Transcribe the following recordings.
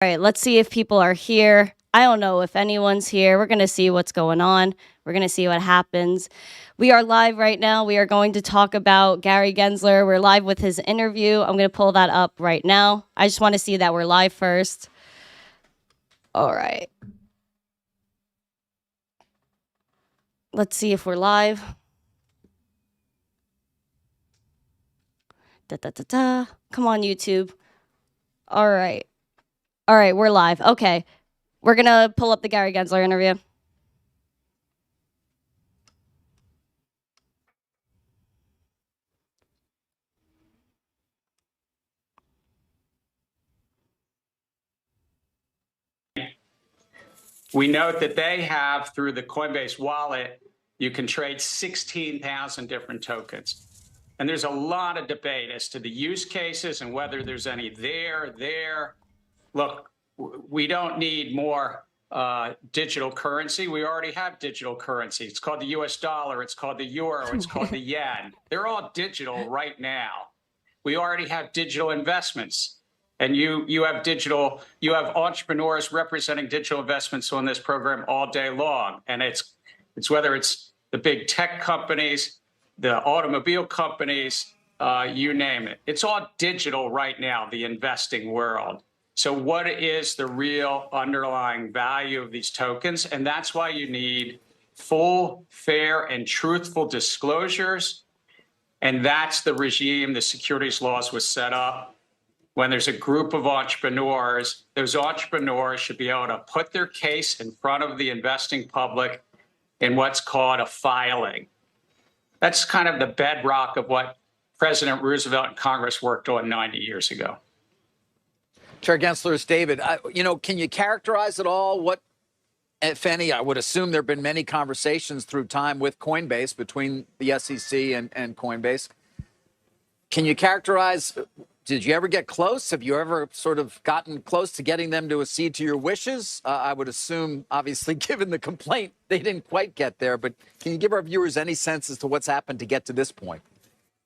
All right, let's see if people are here. I don't know if anyone's here. We're going to see what's going on. We're going to see what happens. We are live right now. We are going to talk about Gary Gensler. We're live with his interview. I'm going to pull that up right now. I just want to see that we're live first. All right. Let's see if we're live. Come on, YouTube. All right. All right, we're live. Okay. We're going to pull up the Gary Gensler interview. We note that they have, through the Coinbase wallet, you can trade 16,000 different tokens. And there's a lot of debate as to the use cases and whether there's any there. Look, we don't need more digital currency. We already have digital currency. It's called the US dollar. It's called the euro. It's called the yen. They're all digital right now. We already have digital investments. And you have entrepreneurs representing digital investments on this program all day long. And it's whether it's the big tech companies, the automobile companies, you name it. It's all digital right now, the investing world. So what is the real underlying value of these tokens? And that's why you need full, fair, and truthful disclosures. And that's the regime the securities laws was set up. When there's a group of entrepreneurs, those entrepreneurs should be able to put their case in front of the investing public in what's called a filing. That's kind of the bedrock of what President Roosevelt and Congress worked on 90 years ago. Chair Gensler, it's David. Can you characterize at all what, if any, I would assume there have been many conversations through time with Coinbase, between the SEC and Coinbase. Can you characterize, did you ever get close? Have you ever sort of gotten close to getting them to accede to your wishes? I would assume, obviously, given the complaint, they didn't quite get there. But can you give our viewers any sense as to what's happened to get to this point?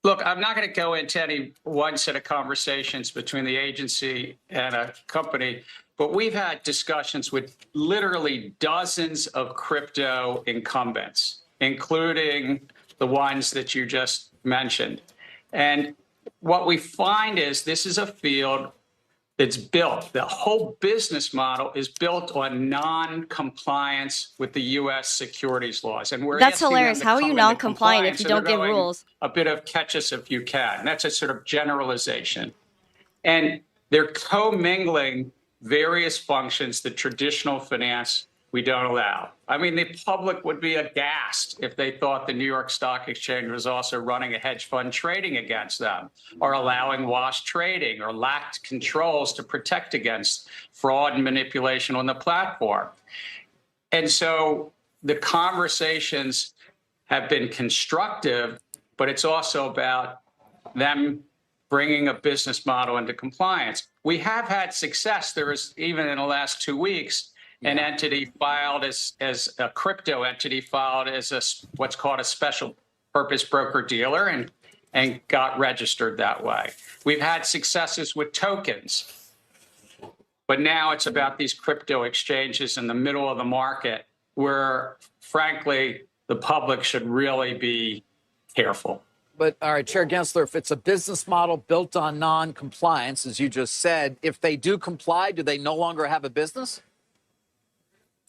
Look, I'm not going to go into any one set of conversations between the agency and a company, but we've had discussions with literally dozens of crypto incumbents, including the ones that you just mentioned. And what we find is this is a field that's built. The whole business model is built on non-compliance with the U.S. securities laws. And That's hilarious. How are you non-compliant if you don't give rules? A bit of catch us if you can. That's a sort of generalization. And they're commingling various functions that traditional finance we don't allow. I mean, the public would be aghast if they thought the New York Stock Exchange was also running a hedge fund trading against them, or allowing wash trading, or lacked controls to protect against fraud and manipulation on the platform. And so the conversations have been constructive, but it's also about them bringing a business model into compliance. We have had success. There was, even in the last 2 weeks, an entity filed as a crypto entity filed as what's called a special purpose broker dealer and got registered that way. We've had successes with tokens, but now it's about these crypto exchanges in the middle of the market where, frankly, the public should really be careful. But all right, Chair Gensler, if it's a business model built on non-compliance, as you just said, if they do comply, do they no longer have a business?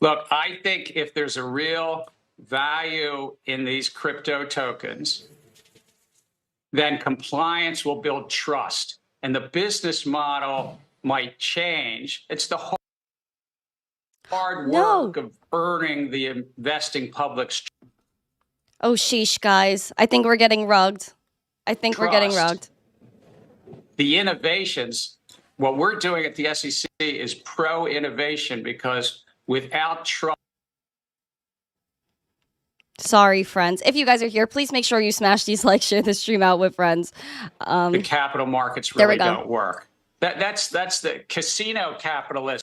Look, I think if there's a real value in these crypto tokens, then compliance will build trust, and the business model might change. It's the hard work of earning the investing public's trust. Oh, sheesh, guys. I think we're getting rugged. We're getting rugged. The innovations, what we're doing at the SEC is pro-innovation, because without trust. Sorry, friends. If you guys are here, please make sure you smash these likes, share the stream out with friends. The capital markets really don't work. That's the casino capitalism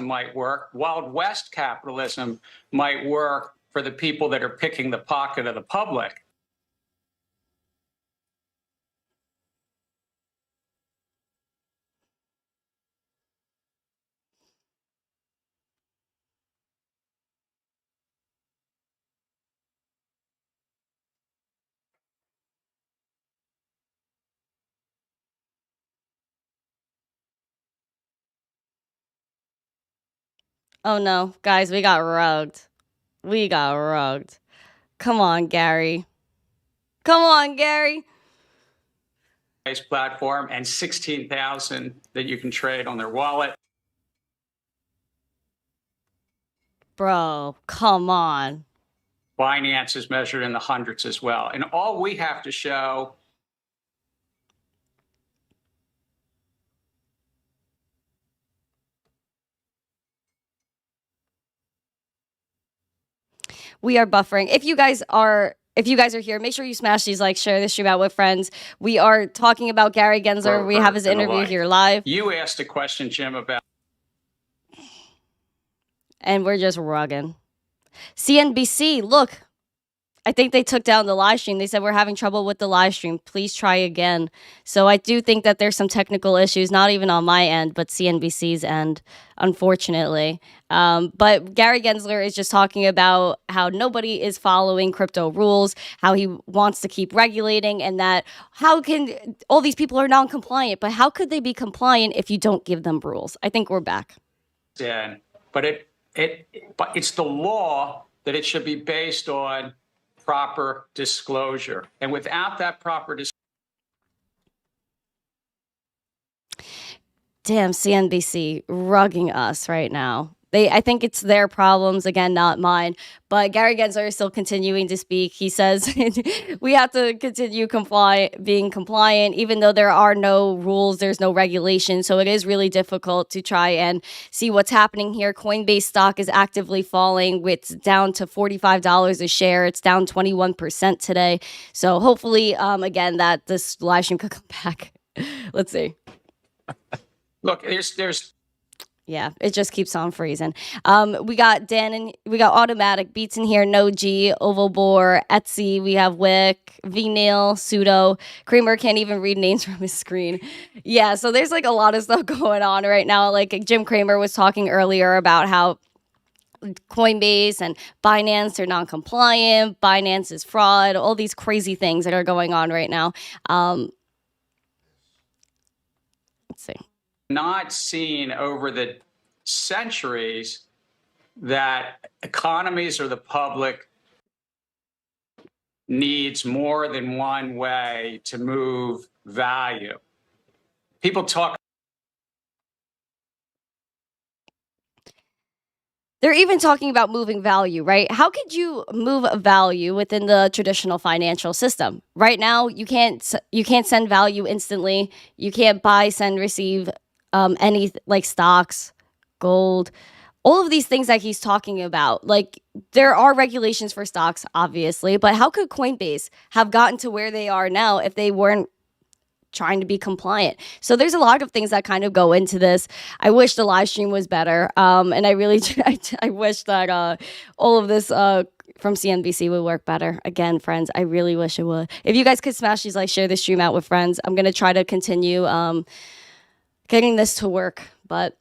might work. Wild West capitalism might work for the people that are picking the pocket of the public. Oh no, guys, we got rugged. We got rugged. Come on, Gary. Come on, Gary. Platform and 16,000 that you can trade on their wallet. Bro, come on. Binance is measured in the hundreds as well. And all we have to show We are buffering. If you guys are here, make sure you smash these likes, share this stream out with friends. We are talking about Gary Gensler. We have his interview here live. You asked a question, Jim, about, and we're just rugging. CNBC, look, I think they took down the live stream. They said we're having trouble with the live stream. Please try again. So I do think that there's some technical issues, not even on my end, but CNBC's end, unfortunately. But Gary Gensler is just talking about how nobody is following crypto rules, how he wants to keep regulating, and that how can all these people are non-compliant, but how could they be compliant if you don't give them rules? I think we're back. yeah, but it's the law that it should be based on proper disclosure. And without that proper disclosure, damn, CNBC rugging us right now. I think it's their problems, again, not mine. But Gary Gensler is still continuing to speak. He says we have to continue being compliant, even though there are no rules, there's no regulation. So it is really difficult to try and see what's happening here. Coinbase stock is actively falling. It's down to $45 a share. It's down 21% today. So hopefully, again, that this live stream could come back. Let's see. look, there's Yeah, it just keeps on freezing. We got Dan and we got Automatic Beats in here, No G, Oval Bore, Etsy. We have Wick, V-Nail, Pseudo. Kramer can't even read names from his screen. Yeah, so there's like a lot of stuff going on right now. Like Jim Cramer was talking earlier about how Coinbase and Binance are non-compliant. Binance is fraud. All these crazy things that are going on right now. Let's see. not seen over the centuries that economies or the public needs more than one way to move value. People talk. They're even talking about moving value, right? How could you move value within the traditional financial system? Right now, you can't send value instantly. You can't buy, send, receive any like stocks, gold, all of these things that he's talking about. Like there are regulations for stocks, obviously, but how could Coinbase have gotten to where they are now if they weren't trying to be compliant? So there's a lot of things that kind of go into this. I wish the live stream was better. And I really, I wish that all of this from CNBC would work better. Again, friends, I really wish it would. If you guys could smash these, like, share this stream out with friends. I'm going to try to continue getting this to work, but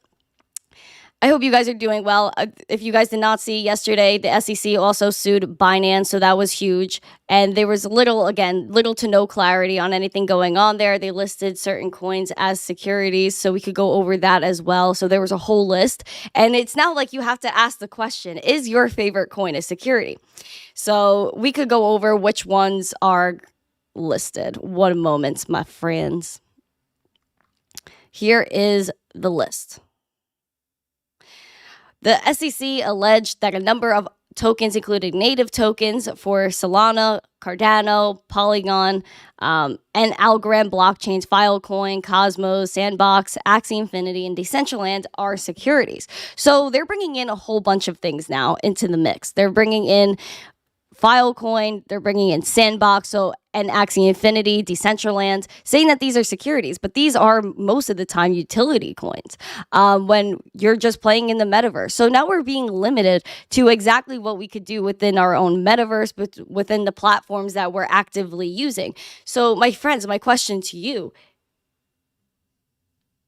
I hope you guys are doing well. If you guys did not see yesterday, the SEC also sued Binance, so that was huge. And there was little to no clarity on anything going on there. They listed certain coins as securities, so we could go over that as well. So there was a whole list. And it's now like you have to ask the question, is your favorite coin a security? So we could go over which ones are listed. One moment, my friends. Here is the list. The SEC alleged that a number of tokens, including native tokens for Solana, Cardano, Polygon, and Algorand blockchains, Filecoin, Cosmos, Sandbox, Axie Infinity, and Decentraland are securities. So they're bringing in a whole bunch of things now into the mix. They're bringing in Filecoin, they're bringing in Sandbox, and Axie Infinity, Decentraland, saying that these are securities, but these are most of the time utility coins when you're just playing in the metaverse. So now we're being limited to exactly what we could do within our own metaverse, but within the platforms that we're actively using. So my friends, my question to you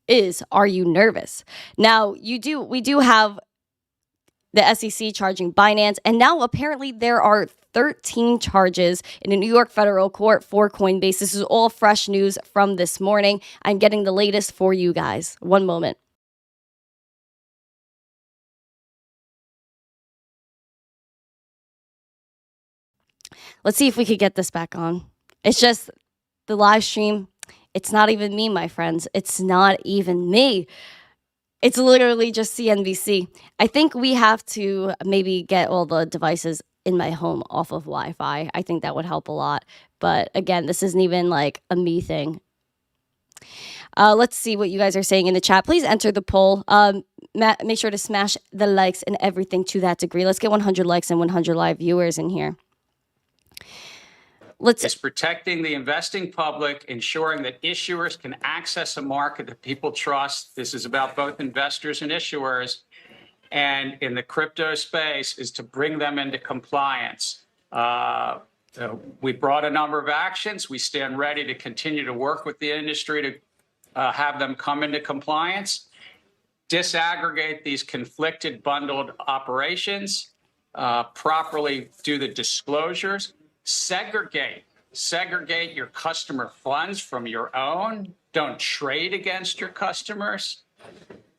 is, are you nervous? Now, we do have the SEC charging Binance, and now apparently there are 13 charges in a New York federal court for Coinbase. This is all fresh news from this morning. I'm getting the latest for you guys. One moment. Let's see if we could get this back on. It's just the live stream. It's not even me, my friends. It's not even me. It's literally just CNBC. I think we have to maybe get all the devices in my home off of Wi-Fi. I think that would help a lot. But again, this isn't even like a me thing. Let's see what you guys are saying in the chat. Please enter the poll. Make sure to smash the likes and everything to that degree. Let's get 100 likes and 100 live viewers in here. It's protecting the investing public, ensuring that issuers can access a market that people trust. This is about both investors and issuers. And in the crypto space is to bring them into compliance. We brought a number of actions. We stand ready to continue to work with the industry to have them come into compliance, disaggregate these conflicted bundled operations, properly do the disclosures, segregate your customer funds from your own. Don't trade against your customers.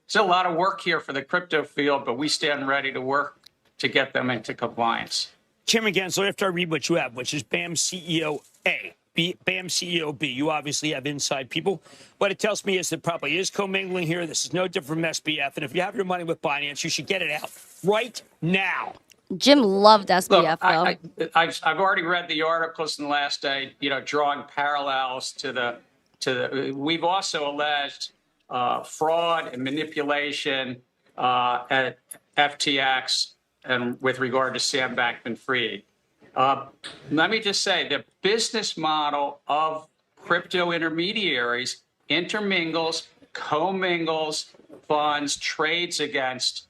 There's a lot of work here for the crypto field, but we stand ready to work to get them into compliance. Chairman Gensler, after I read what you have, which is BAM CEO A, BAM CEO B, you obviously have inside people. What it tells me is there probably is commingling here. This is no different from SBF. And if you have your money with Binance, you should get it out right now. Jim loved SBF, though. I've already read the articles in the last day, drawing parallels to the. We've also alleged fraud and manipulation at FTX and with regard to Sam Bankman-Fried. Let me just say the business model of crypto intermediaries intermingles, commingles funds, trades against.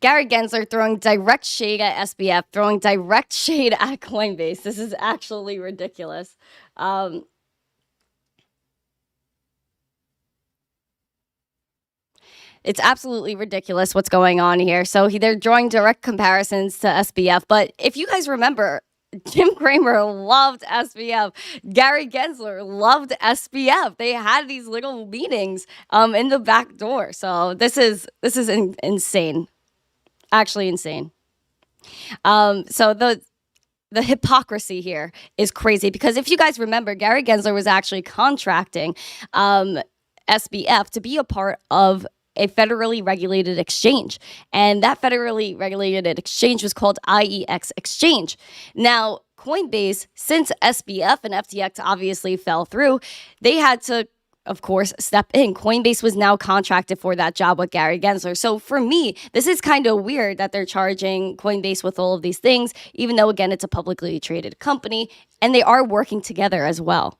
Gary Gensler throwing direct shade at SBF, throwing direct shade at Coinbase. This is actually ridiculous. It's absolutely ridiculous what's going on here. So they're drawing direct comparisons to SBF. But if you guys remember, Jim Cramer loved SBF. Gary Gensler loved SBF. They had these little meetings in the back door. So this is insane. Actually insane. So the hypocrisy here is crazy because if you guys remember, Gary Gensler was actually contracting SBF to be a part of a federally regulated exchange. And that federally regulated exchange was called IEX Exchange. Now, Coinbase, since SBF and FTX obviously fell through, they had to, of course, step in. Coinbase was now contracted for that job with Gary Gensler. So for me, this is kind of weird that they're charging Coinbase with all of these things, even though, again, it's a publicly traded company, and they are working together as well.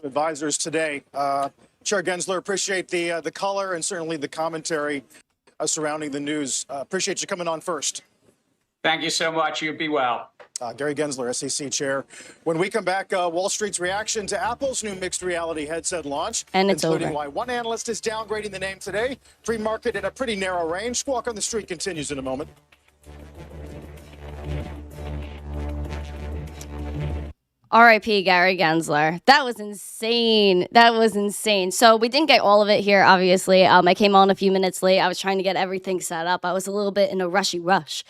Advisors today. Chair Gensler, appreciate the color and certainly the commentary surrounding the news. Appreciate you coming on first. Thank you so much. You be well. Gary Gensler, SEC Chair. When we come back, Wall Street's reaction to Apple's new mixed reality headset launch, and it's including over. Why one analyst is downgrading the name today. Free market in a pretty narrow range. Squawk on the Street continues in a moment. R.I.P. Gary Gensler. That was insane. That was insane. So we didn't get all of it here, obviously. I came on a few minutes late. I was trying to get everything set up. I was a little bit in a rushy rush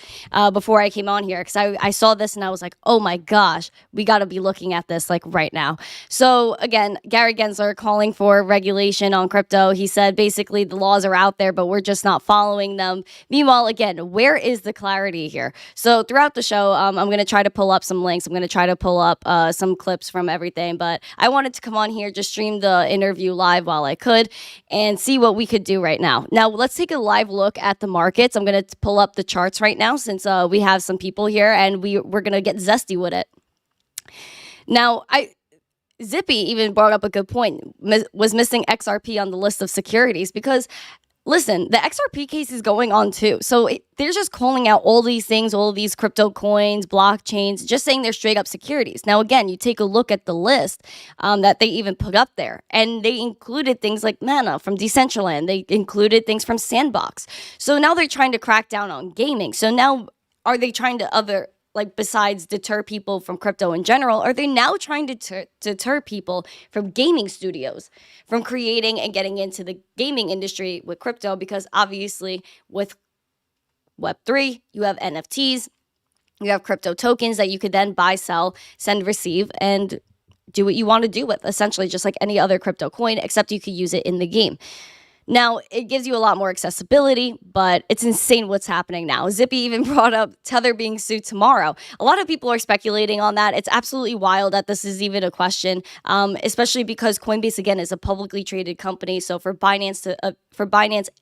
before I came on here because I saw this and I was like, oh my gosh, we got to be looking at this like right now. So again, Gary Gensler calling for regulation on crypto. He said basically the laws are out there, but we're just not following them. Meanwhile, again, where is the clarity here? So throughout the show, I'm going to try to pull up some links. I'm going to try to pull up some clips from everything, but I wanted to come on here, just stream the interview live while I could and see what we could do right now. Now, let's take a live look at the markets. I'm going to pull up the charts right now since we have some people here and we're going to get zesty with it. Now, Zippy even brought up a good point, was missing XRP on the list of securities because listen, the XRP case is going on too. So they're just calling out all these things, all these crypto coins, blockchains, just saying they're straight up securities. Now, again, you take a look at the list that they even put up there, and they included things like Mana from Decentraland. They included things from Sandbox. So now they're trying to crack down on gaming. So now are they trying to besides deter people from crypto in general, are they now trying to deter people from gaming studios, from creating and getting into the gaming industry with crypto? Because obviously with Web3, you have NFTs, you have crypto tokens that you could then buy, sell, send, receive, and do what you want to do with, essentially just like any other crypto coin, except you could use it in the game. Now, it gives you a lot more accessibility, but it's insane what's happening now. Zippy even brought up Tether being sued tomorrow. A lot of people are speculating on that. It's absolutely wild that this is even a question, especially because Coinbase, again, is a publicly traded company. So for Binance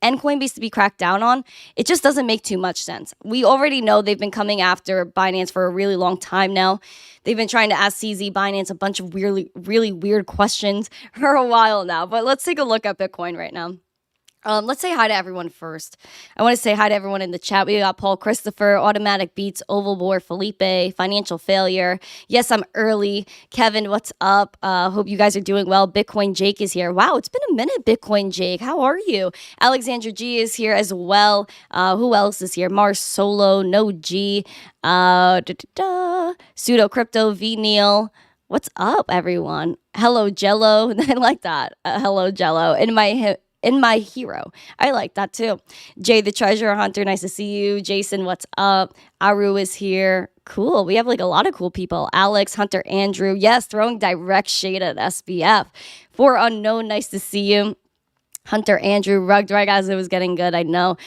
and Coinbase to be cracked down on, it just doesn't make too much sense. We already know they've been coming after Binance for a really long time now. They've been trying to ask CZ Binance a bunch of really weird questions for a while now. But let's take a look at Bitcoin right now. Let's say hi to everyone first. I want to say hi to everyone in the chat. We got Paul Christopher, Automatic Beats, Oval Boar, Felipe, Financial Failure. Yes, I'm early. Kevin, what's up? Hope you guys are doing well. Bitcoin Jake is here. Wow, it's been a minute, Bitcoin Jake. How are you? Alexandra G is here as well. Who else is here? Mars Solo, No G, Pseudo Crypto, V Neil. What's up, everyone? Hello, Jello. I like that. Hello, Jello. In my hero. I like that too. Jay the Treasure Hunter, nice to see you. Jason, what's up? Aru is here. Cool. We have like a lot of cool people. Alex, Hunter, Andrew. Yes, throwing direct shade at SBF. For Unknown, nice to see you. Hunter, Andrew, Rug Drag as it was getting good, I know.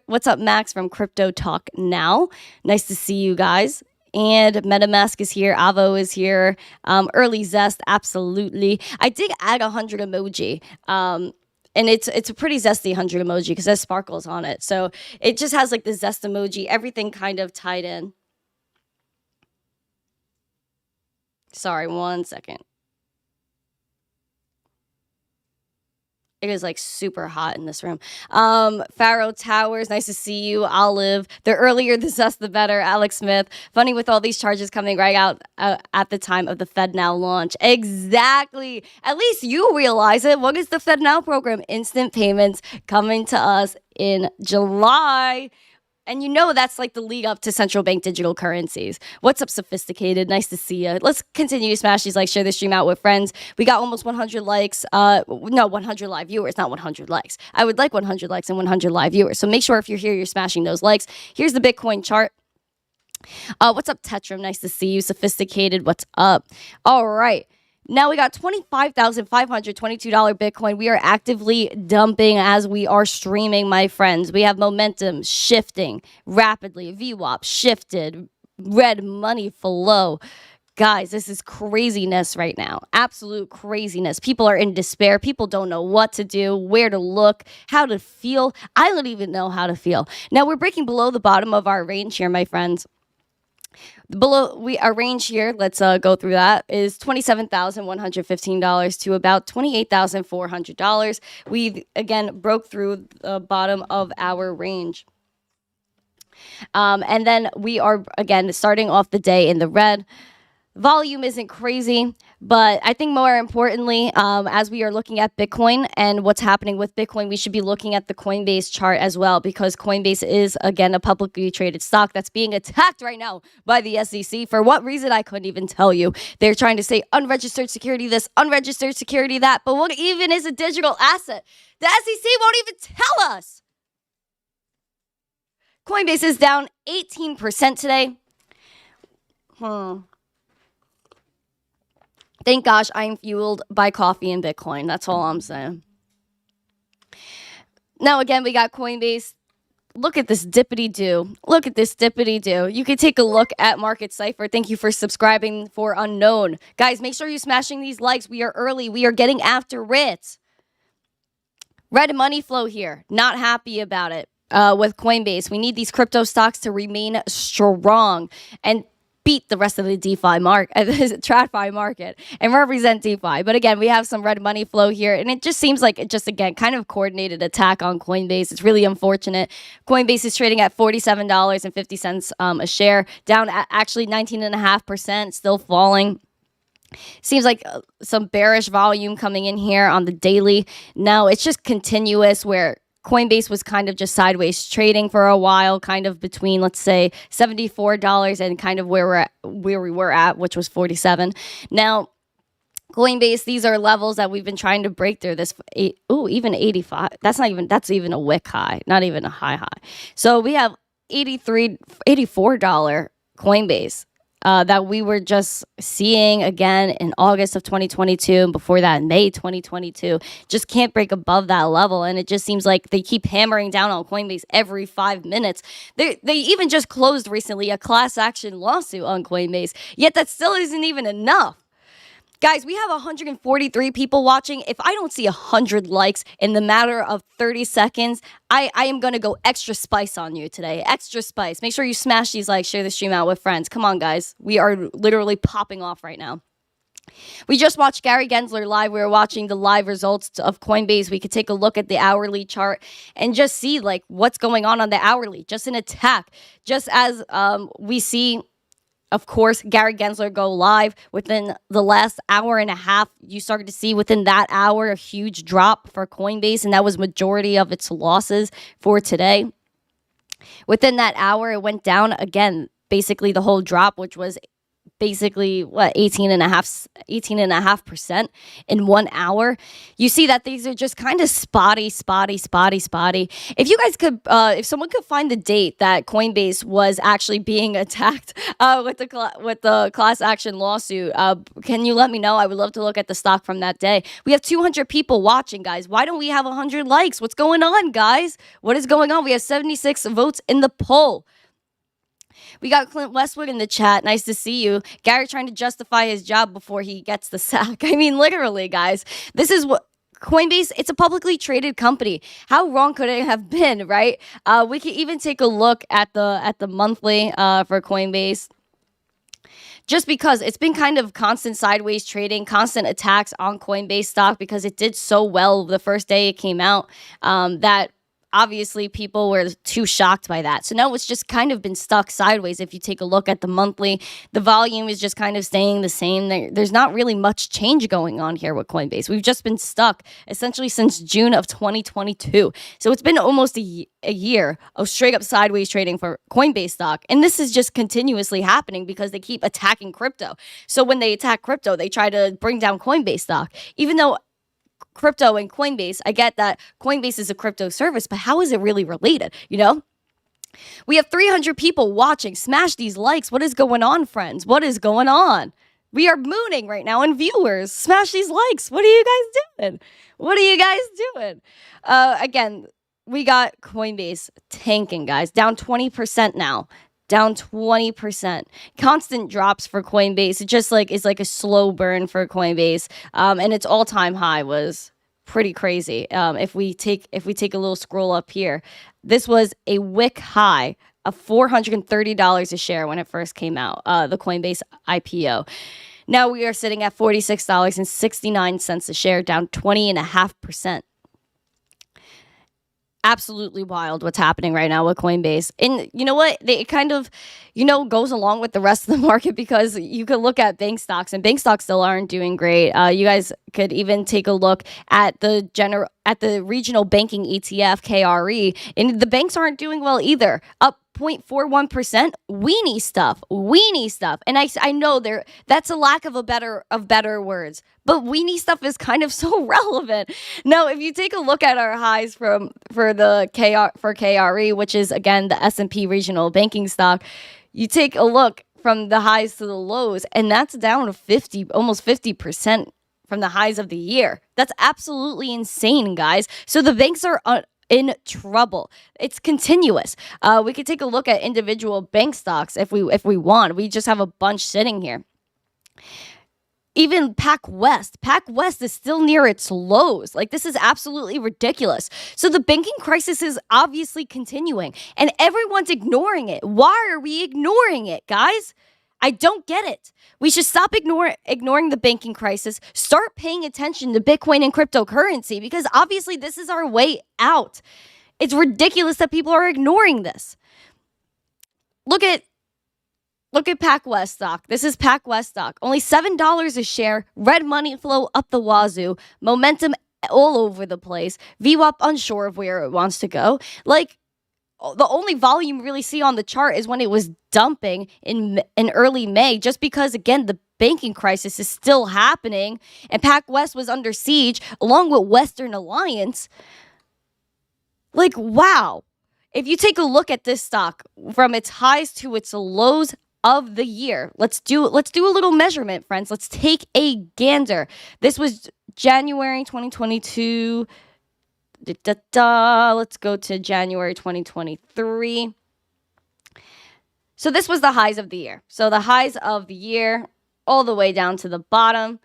What's up, Max from Crypto Talk Now? Nice to see you guys. And MetaMask is here. Avo is here. Early Zest, absolutely. I did add 100 emoji. And it's a pretty zesty 100 emoji because there's sparkles on it. So it just has like the zest emoji, everything kind of tied in. Sorry, 1 second. It is like super hot in this room. Pharaoh Towers, nice to see you. Olive, the earlier the zest, the better. Alex Smith, funny with all these charges coming right out at the time of the FedNow launch. Exactly. At least you realize it. What is the FedNow program? Instant payments coming to us in July. And you know that's like the lead up to central bank digital currencies. What's up, Sophisticated? Nice to see you. Let's continue to smash these likes, share this stream out with friends. We got almost 100 likes. No, 100 live viewers, not 100 likes. I would like 100 likes and 100 live viewers. So make sure if you're here, you're smashing those likes. Here's the Bitcoin chart. What's up, Tetram? Nice to see you. Sophisticated, what's up? All right. Now we got $25,522 Bitcoin. We are actively dumping as we are streaming, my friends. We have momentum shifting rapidly. VWAP shifted. Red money flow. Guys, this is craziness right now. Absolute craziness. People are in despair. People don't know what to do, where to look, how to feel. I don't even know how to feel. Now we're breaking below the bottom of our range here, my friends. Our range here, let's go through that, is $27,115 to about $28,400. We again broke through the bottom of our range. And then we are again starting off the day in the red. Volume isn't crazy, but I think more importantly, as we are looking at Bitcoin and what's happening with Bitcoin, we should be looking at the Coinbase chart as well, because Coinbase is, again, a publicly traded stock that's being attacked right now by the SEC. For what reason, I couldn't even tell you. They're trying to say unregistered security this, unregistered security that, but what even is a digital asset? The SEC won't even tell us. Coinbase is down 18% today. Thank gosh I'm fueled by coffee and Bitcoin. That's all I'm saying. Now, again, we got Coinbase. Look at this dippity-doo. Look at this dippity-doo. You can take a look at Market Cipher. Thank you for subscribing for Unknown. Guys, make sure you're smashing these likes. We are early. We are getting after it. Red money flow here. Not happy about it with Coinbase. We need these crypto stocks to remain strong and beat the rest of the DeFi market, TradFi market, and represent DeFi. But again, we have some red money flow here, and it just seems like it just, again, kind of coordinated attack on Coinbase. It's really unfortunate. Coinbase is trading at $47.50 a share, down at actually 19.5%, still falling. Seems like some bearish volume coming in here on the daily. Now, it's just continuous where Coinbase was kind of just sideways trading for a while, kind of between, let's say, $74 and kind of where we were at, which was $47. Now, Coinbase, these are levels that we've been trying to break through. Even 85. That's even a wick high, not even a high. So we have $84 Coinbase that we were just seeing again in August of 2022 and before that in May 2022 just can't break above that level. And it just seems like they keep hammering down on Coinbase every 5 minutes. They even just closed recently a class action lawsuit on Coinbase, yet that still isn't even enough. Guys, we have 143 people watching. If I don't see 100 likes in the matter of 30 seconds, I am going to go extra spice on you today. Extra spice. Make sure you smash these likes, share the stream out with friends. Come on, guys. We are literally popping off right now. We just watched Gary Gensler live. We were watching the live results of Coinbase. We could take a look at the hourly chart and just see like what's going on the hourly. Just an attack. Just as we see, of course, Gary Gensler go live within the last hour and a half. You started to see within that hour a huge drop for Coinbase, and that was majority of its losses for today. Within that hour, it went down again, basically the whole drop, which was basically 18.5% in 1 hour. You see that these are just kind of spotty. If you guys could, if someone could find the date that Coinbase was actually being attacked with the class action lawsuit, can you let me know? I would love to look at the stock from that day. We have 200 people watching, guys. Why don't we have 100 likes? What's going on, guys? What is going on? We have 76 votes in the poll. We got Clint Westwood in the chat. Nice to see you. Gary trying to justify his job before he gets the sack. I mean, literally, guys. This is what Coinbase, it's a publicly traded company. How wrong could it have been, right? We can even take a look at the monthly for Coinbase. Just because it's been kind of constant sideways trading, constant attacks on Coinbase stock because it did so well the first day it came out that obviously people were too shocked by that. So now it's just kind of been stuck sideways. If you take a look at the monthly, the volume is just kind of staying the same. There's not really much change going on here with Coinbase. We've just been stuck essentially since June of 2022. So it's been almost a year of straight up sideways trading for Coinbase stock. And this is just continuously happening because they keep attacking crypto. So when they attack crypto, they try to bring down Coinbase stock, even though crypto and Coinbase, I get that Coinbase is a crypto service, but how is it really related? You know, we have 300 people watching. Smash these likes. What is going on, friends? What is going on? We are mooning right now in viewers. Smash these likes. What are you guys doing? What are you guys doing? Again, we got Coinbase tanking, guys, down 20% now. Down 20%. Constant drops for Coinbase. It just is like a slow burn for Coinbase. And its all-time high was pretty crazy. If we take a little scroll up here, this was a wick high of $430 a share when it first came out, the Coinbase IPO. Now we are sitting at $46.69 a share, down 20.5%. Absolutely wild what's happening right now with Coinbase. And you know what? It kind of, goes along with the rest of the market because you could look at bank stocks and bank stocks still aren't doing great. You guys could even take a look at the regional banking ETF, KRE, and the banks aren't doing well either. Up 0.41%, weenie stuff. And I know that's a lack of better words, but weenie stuff is kind of so relevant. Now, if you take a look at our highs for KRE, which is again the S&P regional banking stock, you take a look from the highs to the lows, and that's down to almost 50% from the highs of the year. That's absolutely insane, guys. So the banks are in trouble. It's continuous. We could take a look at individual bank stocks if we want. We just have a bunch sitting here. Even PacWest is still near its lows. This is absolutely ridiculous. So the banking crisis is obviously continuing, and everyone's ignoring it. Why are we ignoring it, guys? I don't get it. We should stop ignoring the banking crisis, start paying attention to Bitcoin and cryptocurrency, because obviously this is our way out. It's ridiculous that people are ignoring this. Look at PacWest stock. This is PacWest stock. Only $7 a share. Red money flow up the wazoo. Momentum all over the place. VWAP unsure of where it wants to go. The only volume you really see on the chart is when it was dumping in early May, just because, again, the banking crisis is still happening and PacWest was under siege along with Western Alliance. Wow. if you take a look at this stock from its highs to its lows of the year, let's do a little measurement, friends. Let's take a gander. This was January 2022. Let's go to January 2023. So this was the highs of the year. So the highs of the year all the way down to the bottom.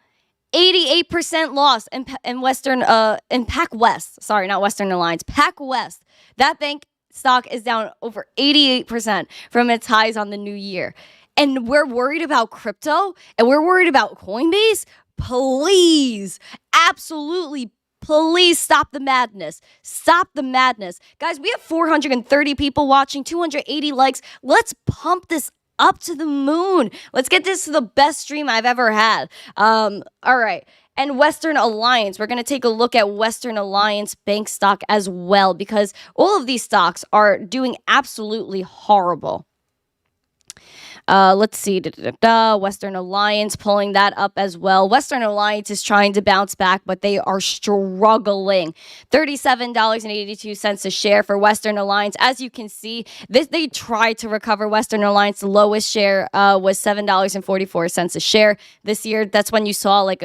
88% loss in Western in Pac West. Sorry, not Western Alliance. Pac West. That bank stock is down over 88% from its highs on the new year. And we're worried about crypto and we're worried about Coinbase. Please, absolutely, please stop the madness. Stop the madness. Guys, we have 430 people watching, 280 likes. Let's pump this up to the moon. Let's get this to the best stream I've ever had. All right. And Western Alliance, we're going to take a look at Western Alliance bank stock as well, because all of these stocks are doing absolutely horrible. Let's see. Western Alliance pulling that up as well. Western Alliance is trying to bounce back, but they are struggling. $37.82 a share for Western Alliance. As you can see, they tried to recover Western Alliance. The lowest share was $7.44 a share this year. That's when you saw like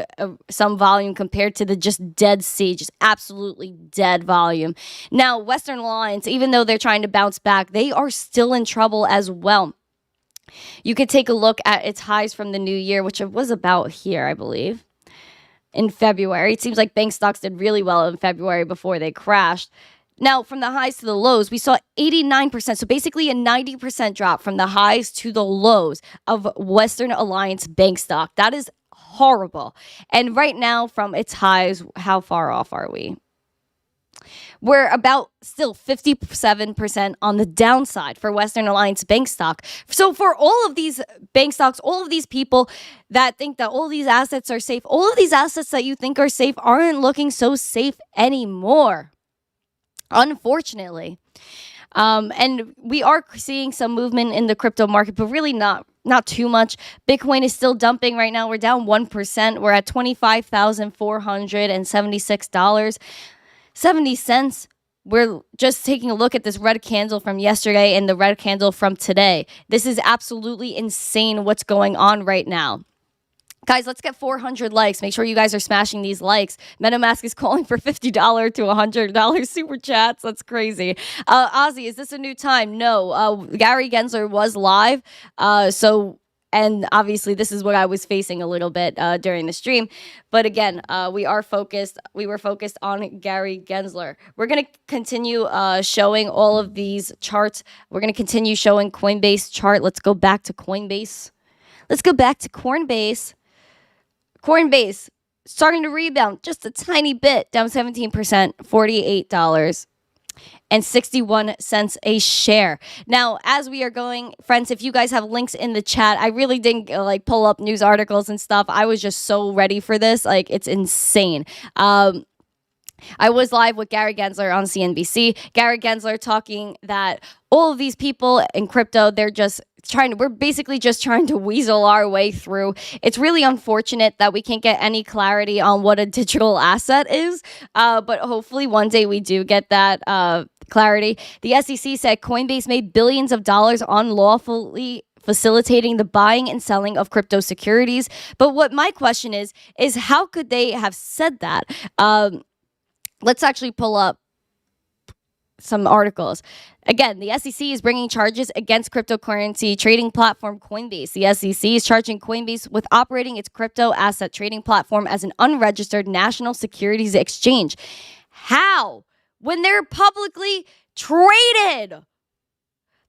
some volume compared to the just dead sea, just absolutely dead volume. Now, Western Alliance, even though they're trying to bounce back, they are still in trouble as well. You could take a look at its highs from the new year, which was about here, I believe, in February. It seems like bank stocks did really well in February before they crashed. Now, from the highs to the lows, we saw 89%. So basically a 90% drop from the highs to the lows of Western Alliance bank stock. That is horrible. And right now, from its highs, how far off are we? We're about still 57% on the downside for Western Alliance bank stock. So for all of these bank stocks, all of these people that think that all these assets are safe, all of these assets that you think are safe aren't looking so safe anymore, unfortunately. And we are seeing some movement in the crypto market, but really not too much. Bitcoin is still dumping right now. We're down 1%. We're at $25,476.70. We're just taking a look at this red candle from yesterday and the red candle from today. This is absolutely insane what's going on right now. Guys, let's get 400 likes. Make sure you guys are smashing these likes. MetaMask is calling for $50 to $100 super chats. That's crazy. Ozzy, is this a new time? No. Gary Gensler was live. And obviously, this is what I was facing a little bit during the stream. But again, we were focused on Gary Gensler. We're going to continue showing all of these charts. We're going to continue showing Coinbase chart. Let's go back to Coinbase. Coinbase starting to rebound just a tiny bit, down 17%, $48.61 a share. Now, as we are going, friends, if you guys have links in the chat, I really didn't pull up news articles and stuff. I was just so ready for this. It's insane. I was live with Gary Gensler on CNBC. Gary Gensler talking that all of these people in crypto, we're basically just trying to weasel our way through. It's really unfortunate that we can't get any clarity on what a digital asset is, but hopefully one day we do get that clarity. The SEC said Coinbase made billions of dollars unlawfully facilitating the buying and selling of crypto securities. But what my question is how could they have said that? Let's actually pull up some articles. Again, the SEC is bringing charges against cryptocurrency trading platform Coinbase. The SEC is charging Coinbase with operating its crypto asset trading platform as an unregistered national securities exchange. How? When they're publicly traded.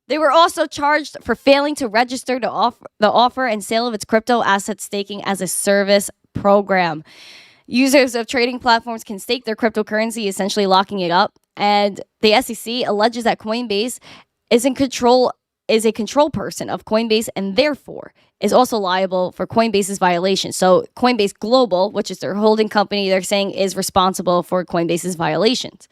They were also charged for failing to register the offer and sale of its crypto asset staking as a service program. Users of trading platforms can stake their cryptocurrency, essentially locking it up. And the SEC alleges that Coinbase is a control person of Coinbase and therefore is also liable for Coinbase's violations. So Coinbase Global, which is their holding company, they're saying is responsible for Coinbase's violations.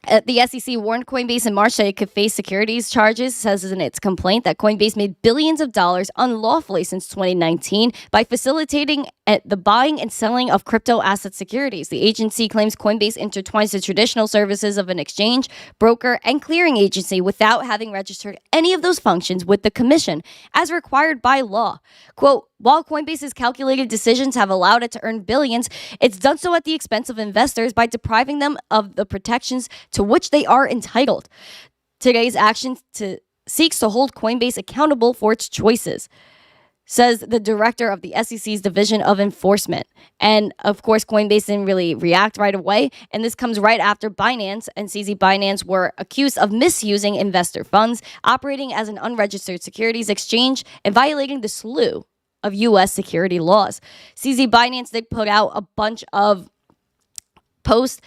The SEC warned Coinbase in March that it could face securities charges, says in its complaint that Coinbase made billions of dollars unlawfully since 2019 by facilitating the buying and selling of crypto asset securities. The agency claims Coinbase intertwines the traditional services of an exchange, broker, and clearing agency without having registered any of those functions with the commission, as required by law. Quote, while Coinbase's calculated decisions have allowed it to earn billions, it's done so at the expense of investors by depriving them of the protections to which they are entitled. Today's action seeks to hold Coinbase accountable for its choices, says the director of the SEC's Division of Enforcement. And of course, Coinbase didn't really react right away. And this comes right after Binance and CZ Binance were accused of misusing investor funds, operating as an unregistered securities exchange, and violating the slew of U.S. security laws. CZ Binance did put out a bunch of post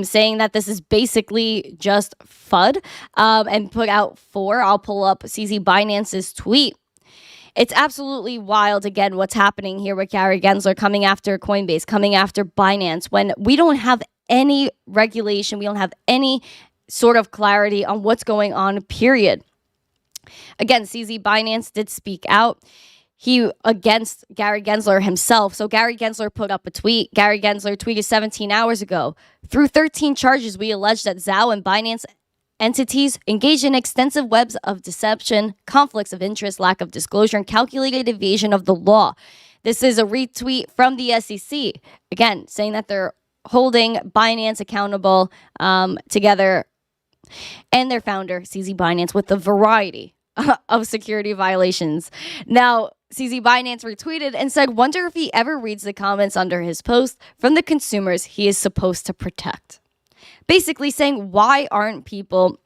saying that this is basically just FUD, and put out 4. I'll pull up CZ Binance's tweet. It's absolutely wild, again, what's happening here with Gary Gensler coming after Coinbase, coming after Binance, when we don't have any regulation, we don't have any sort of clarity on what's going on, period. Again, CZ Binance did speak out. He against Gary Gensler himself. So Gary Gensler put up a tweet. Gary Gensler tweeted 17 hours ago. Through 13 charges, we allege that Zhao and Binance entities engaged in extensive webs of deception, conflicts of interest, lack of disclosure, and calculated evasion of the law. This is a retweet from the SEC. Again, saying that they're holding Binance accountable together and their founder, CZ Binance, with a variety of security violations. Now, CZ Binance retweeted and said, wonder if he ever reads the comments under his post from the consumers he is supposed to protect. Basically saying, why aren't people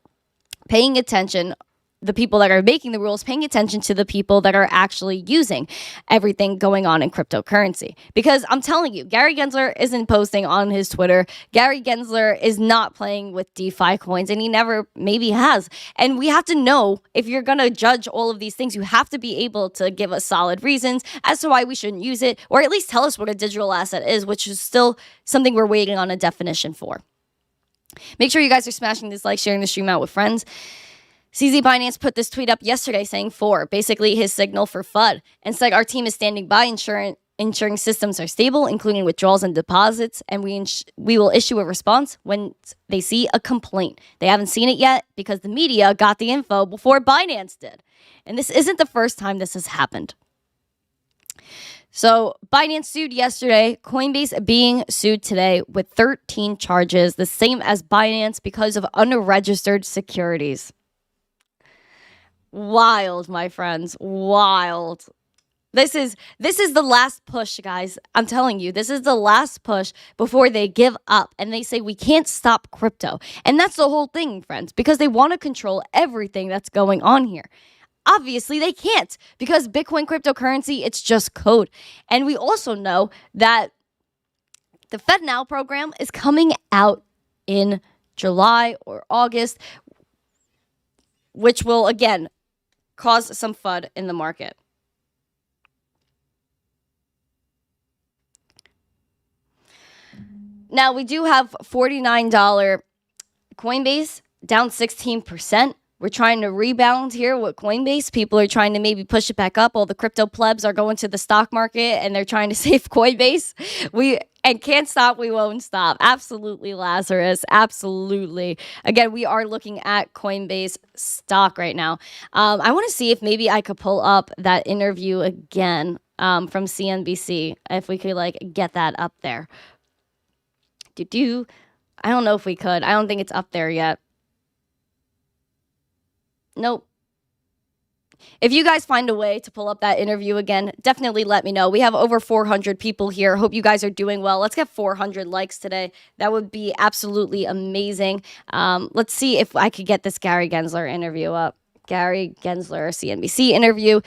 paying attention, the people that are making the rules, paying attention to the people that are actually using everything going on in cryptocurrency? Because I'm telling you, Gary Gensler isn't posting on his Twitter. Gary Gensler is not playing with DeFi coins, and he never maybe has. And we have to know, if you're going to judge all of these things, you have to be able to give us solid reasons as to why we shouldn't use it, or at least tell us what a digital asset is, which is still something we're waiting on a definition for. Make sure you guys are smashing this like, sharing the stream out with friends. CZ Binance put this tweet up yesterday saying 4, basically his signal for FUD, and said our team is standing by ensuring systems are stable, including withdrawals and deposits, and we will issue a response when they see a complaint. They haven't seen it yet because the media got the info before Binance did. And this isn't the first time this has happened. So Binance sued yesterday, Coinbase being sued today with 13 charges, the same as Binance, because of unregistered securities. Wild, my friends, wild. This is the last push, guys. I'm telling you, this is the last push before they give up and they say we can't stop crypto. And that's the whole thing, friends, because they want to control everything that's going on here. Obviously, they can't, because Bitcoin cryptocurrency, it's just code. And we also know that the FedNow program is coming out in July or August, which will, again, cause some FUD in the market. Now, we do have $49 Coinbase, down 16%. We're trying to rebound here with Coinbase. People are trying to maybe push it back up. All the crypto plebs are going to the stock market and they're trying to save Coinbase. And can't stop, we won't stop. Absolutely, Lazarus. Absolutely. Again, we are looking at Coinbase stock right now. I want to see if maybe I could pull up that interview again from CNBC. If we could get that up there. I don't know if we could. I don't think it's up there yet. Nope. If you guys find a way to pull up that interview again, definitely let me know. We have over 400 people here. Hope you guys are doing well. Let's get 400 likes today. That would be absolutely amazing. Let's see if I could get this Gary Gensler interview up. Gary Gensler, CNBC interview.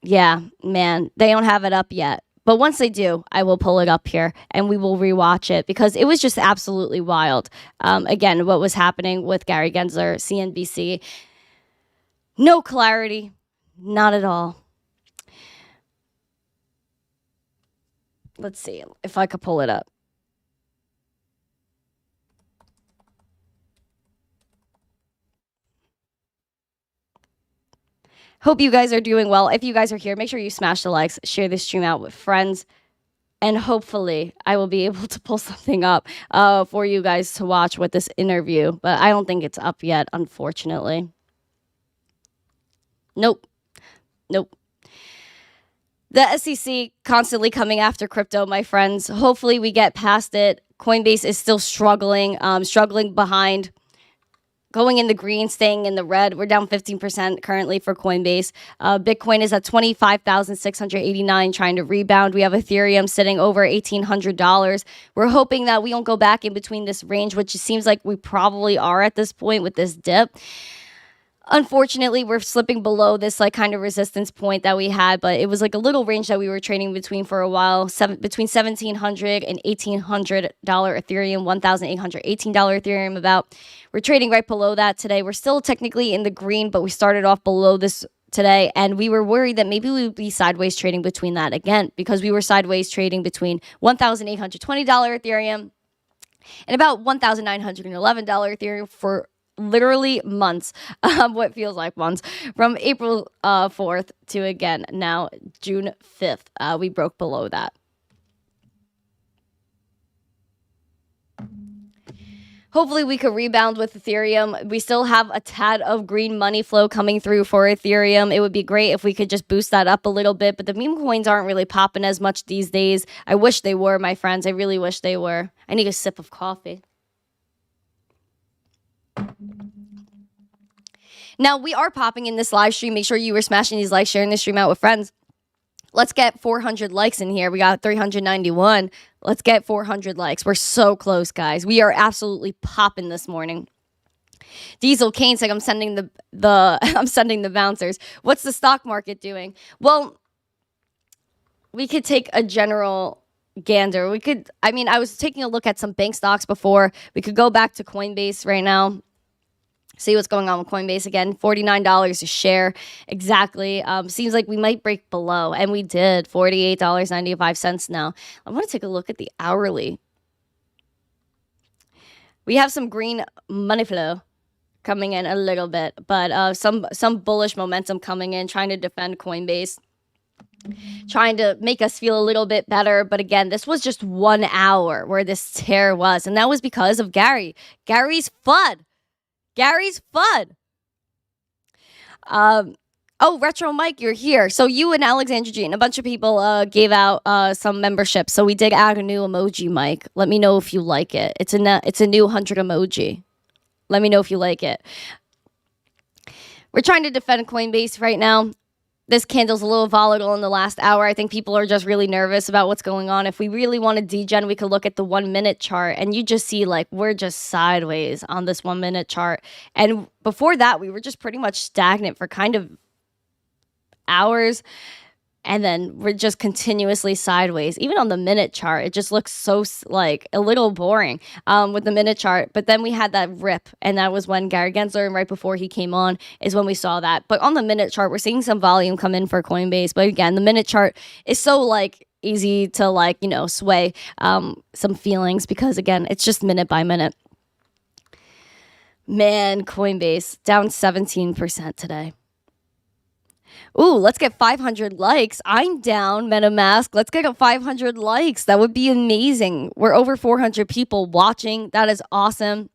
Yeah, man, they don't have it up yet. But once they do, I will pull it up here and we will rewatch it because it was just absolutely wild. Again, what was happening with Gary Gensler, CNBC. No clarity. Not at all. Let's see if I could pull it up. Hope you guys are doing well. If you guys are here, make sure you smash the likes, share this stream out with friends, and hopefully I will be able to pull something up for you guys to watch with this interview. But I don't think it's up yet, unfortunately. Nope. The SEC constantly coming after crypto, my friends. Hopefully we get past it. Coinbase is still struggling behind, going in the green, staying in the red. We're down 15% currently for Coinbase. Bitcoin is at 25,689, trying to rebound. We have Ethereum sitting over $1,800. We're hoping that we don't go back in between this range, which it seems like we probably are at this point with this dip. Unfortunately, we're slipping below this like kind of resistance point that we had, but it was like a little range that we were trading between for a while, between $1,700 and $1,800 Ethereum, $1,818 Ethereum about. We're trading right below that today. We're still technically in the green, but we started off below this today, and we were worried that maybe we would be sideways trading between that again, because we were sideways trading between $1,820 Ethereum and about $1,911 Ethereum for literally months, what feels like months, from April 4th to, again, now June 5th. We broke below that. Hopefully we could rebound with Ethereum. We still have a tad of green money flow coming through for Ethereum. It would be great if we could just boost that up a little bit, but the meme coins aren't really popping as much these days. I wish they were, my friends. I really wish they were. I need a sip of coffee. Now, we are popping in this live stream. Make sure you are smashing these likes, sharing this stream out with friends. Let's get 400 likes in here. We got 391. Let's get 400 likes. We're so close, guys. We are absolutely popping this morning. Diesel Kane said, I'm sending I'm sending the bouncers. What's the stock market doing? Well, we could take a general gander. I was taking a look at some bank stocks before. We could go back to Coinbase right now. See what's going on with Coinbase again. $49 a share. Exactly. Seems like we might break below. And we did. $48.95 now. I want to take a look at the hourly. We have some green money flow coming in a little bit. But some bullish momentum coming in, trying to defend Coinbase. Trying to make us feel a little bit better. But again, this was just 1 hour where this tear was. And that was because of Gary. Gary's FUD. Oh, Retro Mike, you're here. So you and Alexandra G and a bunch of people gave out some memberships. So we did add a new emoji, Mike. Let me know if you like it. It's a new 100 emoji. Let me know if you like it. We're trying to defend Coinbase right now. This candle's a little volatile in the last hour. I think people are just really nervous about what's going on. If we really want to degen, we could look at the 1 minute chart, and you just see like we're just sideways on this 1 minute chart. And before that, we were just pretty much stagnant for kind of hours. And then we're just continuously sideways. Even on the minute chart, it just looks so like a little boring with the minute chart. But then we had that rip. And that was when Gary Gensler, and right before he came on, is when we saw that. But on the minute chart, we're seeing some volume come in for Coinbase. But again, the minute chart is so like easy to sway some feelings because, again, it's just minute by minute. Man, Coinbase down 17% today. Ooh, let's get 500 likes. I'm down, MetaMask. Let's get 500 likes. That would be amazing. We're over 400 people watching. That is awesome.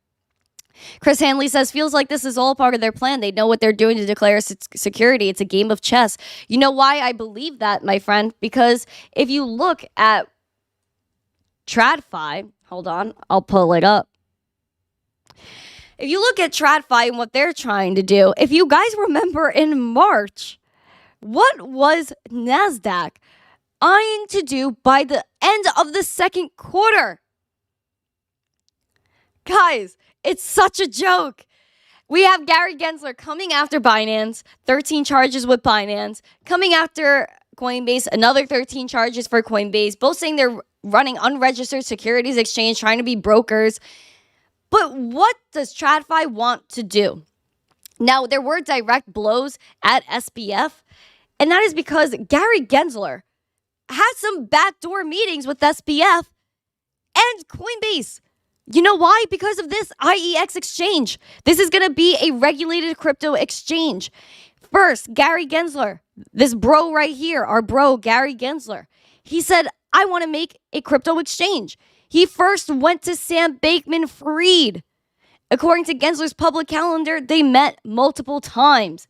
Chris Hanley says, feels like this is all part of their plan. They know what they're doing to declare security. It's a game of chess. You know why I believe that, my friend? Because if you look at TradFi, hold on, I'll pull it up. If you look at TradFi and what they're trying to do, if you guys remember in March, what was NASDAQ eyeing to do by the end of the second quarter? Guys, it's such a joke. We have Gary Gensler coming after Binance, 13 charges with Binance, coming after Coinbase, another 13 charges for Coinbase, both saying they're running unregistered securities exchange, trying to be brokers. But what does TradFi want to do? Now, there were direct blows at SBF, and that is because Gary Gensler had some backdoor meetings with SBF and Coinbase. You know why? Because of this IEX exchange. This is going to be a regulated crypto exchange. First, Gary Gensler, this bro right here, our bro, Gary Gensler, he said, I want to make a crypto exchange. He first went to Sam Bankman-Fried. According to Gensler's public calendar, they met multiple times.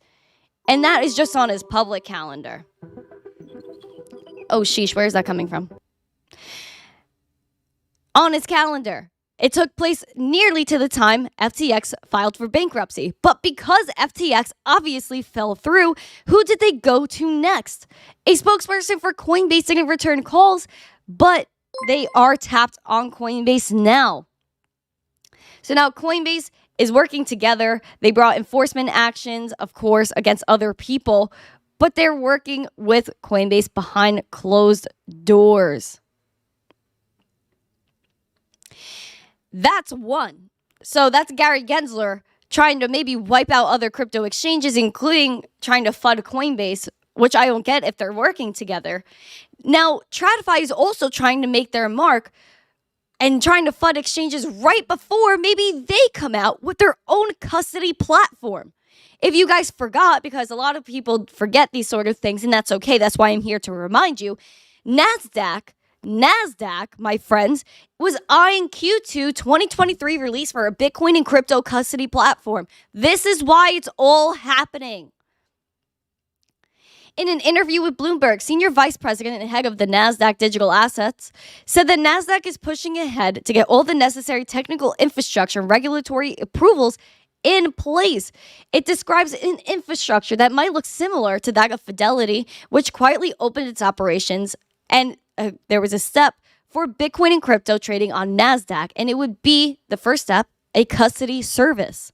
And that is just on his public calendar. Oh, sheesh, where is that coming from? On his calendar. It took place nearly to the time FTX filed for bankruptcy. But because FTX obviously fell through, who did they go to next? A spokesperson for Coinbase didn't return calls, but they are tapped on Coinbase now. So now Coinbase is working together. They brought enforcement actions, of course, against other people, but they're working with Coinbase behind closed doors. That's one. So that's Gary Gensler trying to maybe wipe out other crypto exchanges, including trying to FUD Coinbase, which I don't get if they're working together. Now, TradFi is also trying to make their mark and trying to FUD exchanges right before maybe they come out with their own custody platform. If you guys forgot, because a lot of people forget these sort of things, and that's okay. That's why I'm here to remind you. NASDAQ, my friends, was eyeing Q2 2023 release for a Bitcoin and crypto custody platform. This is why it's all happening. In an interview with Bloomberg, senior vice president and head of the NASDAQ digital assets said that NASDAQ is pushing ahead to get all the necessary technical infrastructure and regulatory approvals in place. It describes an infrastructure that might look similar to that of Fidelity, which quietly opened its operations, and there was a step for Bitcoin and crypto trading on NASDAQ, and it would be the first step, a custody service.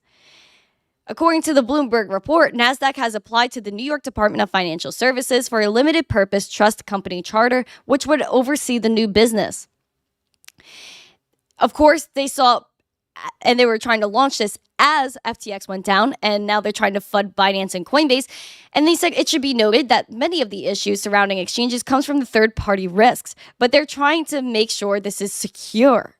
According to the Bloomberg report, NASDAQ has applied to the New York Department of Financial Services for a limited purpose trust company charter, which would oversee the new business. Of course, they saw, and they were trying to launch this as FTX went down, and now they're trying to FUD Binance and Coinbase. And they said it should be noted that many of the issues surrounding exchanges comes from the third-party risks, but they're trying to make sure this is secure.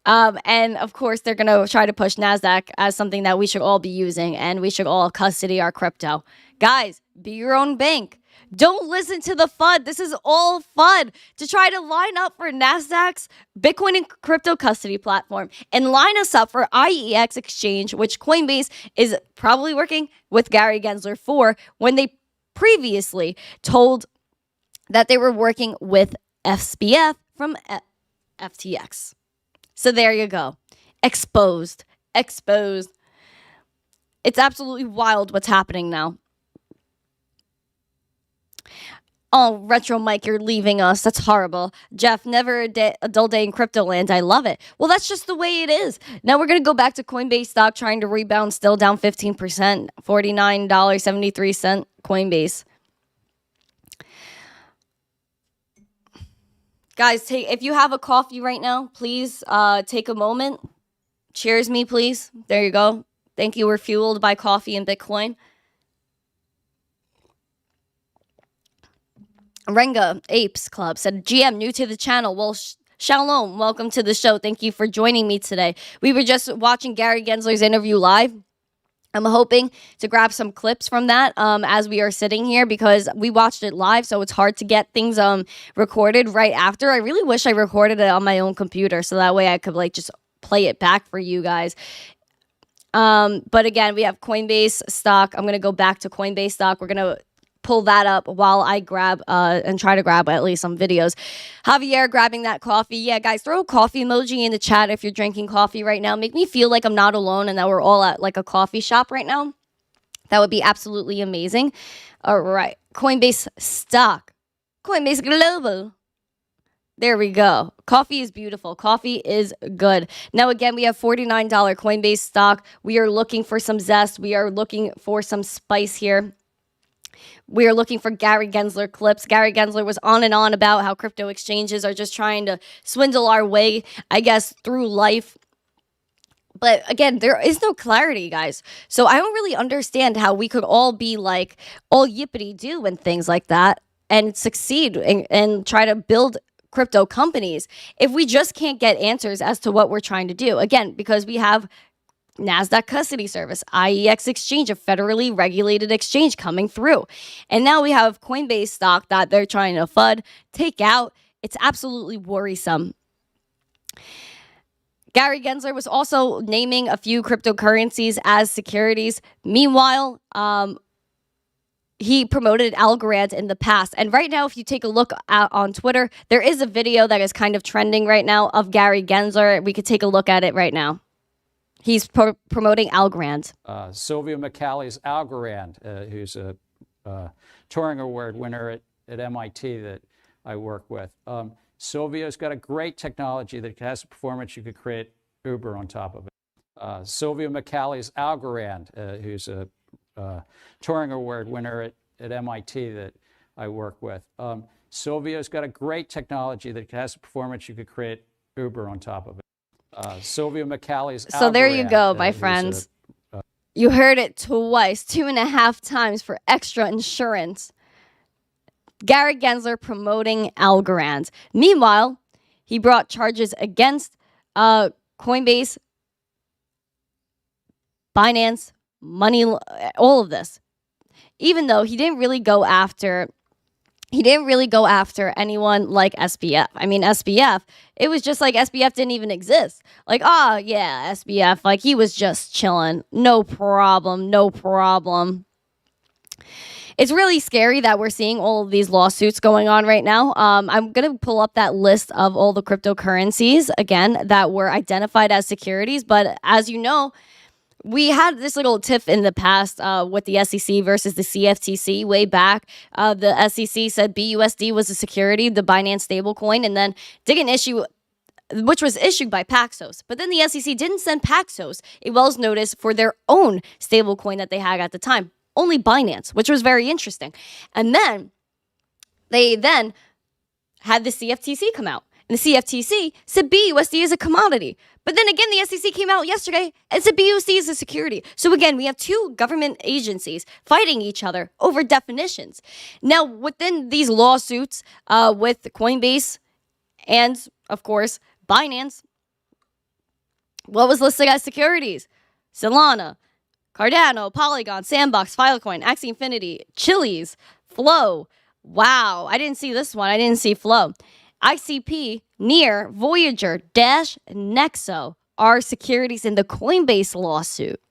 And of course, they're going to try to push NASDAQ as something that we should all be using, and we should all custody our crypto. Guys, be your own bank. Don't listen to the FUD. This is all FUD to try to line up for NASDAQ's Bitcoin and crypto custody platform and line us up for IEX exchange, which Coinbase is probably working with Gary Gensler for, when they previously told that they were working with SBF from FTX. So there you go. Exposed. It's absolutely wild what's happening now. Oh, Retro Mike, you're leaving us. That's horrible. Jeff, never a dull day in crypto land. I love it. Well, that's just the way it is. Now we're going to go back to Coinbase stock trying to rebound, still down 15%, $49.73 Coinbase. Guys, if you have a coffee right now, please take a moment. Cheers me, please. There you go. Thank you. We're fueled by coffee and Bitcoin. Renga Apes Club said, GM, new to the channel. Well, shalom. Welcome to the show. Thank you for joining me today. We were just watching Gary Gensler's interview live. I'm hoping to grab some clips from that as we are sitting here, because we watched it live, so it's hard to get things recorded right after. I really wish I recorded it on my own computer, so that way I could just play it back for you guys. But again, we have Coinbase stock. I'm going to go back to Coinbase stock. We're going to pull that up while I grab and try to grab at least some videos. Javier grabbing that coffee. Yeah, guys, throw a coffee emoji in the chat if you're drinking coffee right now. Make me feel like I'm not alone and that we're all at a coffee shop right now. That would be absolutely amazing. All right. Coinbase stock. Coinbase Global. There we go. Coffee is beautiful. Coffee is good. Now, again, we have $49 Coinbase stock. We are looking for some zest. We are looking for some spice here. We are looking for Gary Gensler clips. Gary Gensler was on and on about how crypto exchanges are just trying to swindle our way, I guess, through life. But again, there is no clarity, guys. So I don't really understand how we could all be all yippity-doo and things like that and succeed and try to build crypto companies if we just can't get answers as to what we're trying to do. Again, because we have NASDAQ custody service, IEX exchange, a federally regulated exchange coming through. And now we have Coinbase stock that they're trying to FUD, take out. It's absolutely worrisome. Gary Gensler was also naming a few cryptocurrencies as securities. Meanwhile, he promoted Algorand in the past. And right now, if you take a look on Twitter, there is a video that is kind of trending right now of Gary Gensler. We could take a look at it right now. He's promoting Algorand. Sylvia McCally's Algorand, who's a Turing Award winner at MIT that I work with. Sylvia's got a great technology that has the performance. You could create Uber on top of it. Sylvia McCally's Algorand, who's a Turing Award winner at MIT that I work with. Sylvia's got a great technology that has the performance. You could create Uber on top of it. Sylvia McCally's So there you go, my friends. You heard it twice, 2.5 times for extra insurance. Gary Gensler promoting Algorand. Meanwhile, he brought charges against Coinbase, Binance, money, all of this. Even though he didn't really go after anyone like SBF. I mean, SBF, it was just like SBF didn't even exist. Like, oh, yeah, SBF, like he was just chilling. No problem, no problem. It's really scary that we're seeing all of these lawsuits going on right now. I'm going to pull up that list of all the cryptocurrencies, again, that were identified as securities. But as you know, we had this little tiff in the past with the SEC versus the CFTC way back. The SEC said BUSD was a security, the Binance stablecoin, and then didn't issue, which was issued by Paxos. But then the SEC didn't send Paxos a Wells notice for their own stablecoin that they had at the time, only Binance, which was very interesting. And then they then had the CFTC come out. And the CFTC said BUSD is a commodity. But then again, the SEC came out yesterday and said BUSD is a security. So again, we have two government agencies fighting each other over definitions. Now, within these lawsuits with Coinbase and, of course, Binance, what was listed as securities? Solana, Cardano, Polygon, Sandbox, Filecoin, Axie Infinity, Chiliz, Flow. Wow, I didn't see this one. I didn't see Flow. ICP, Near, Voyager, Dash, Nexo are securities in the Coinbase lawsuit.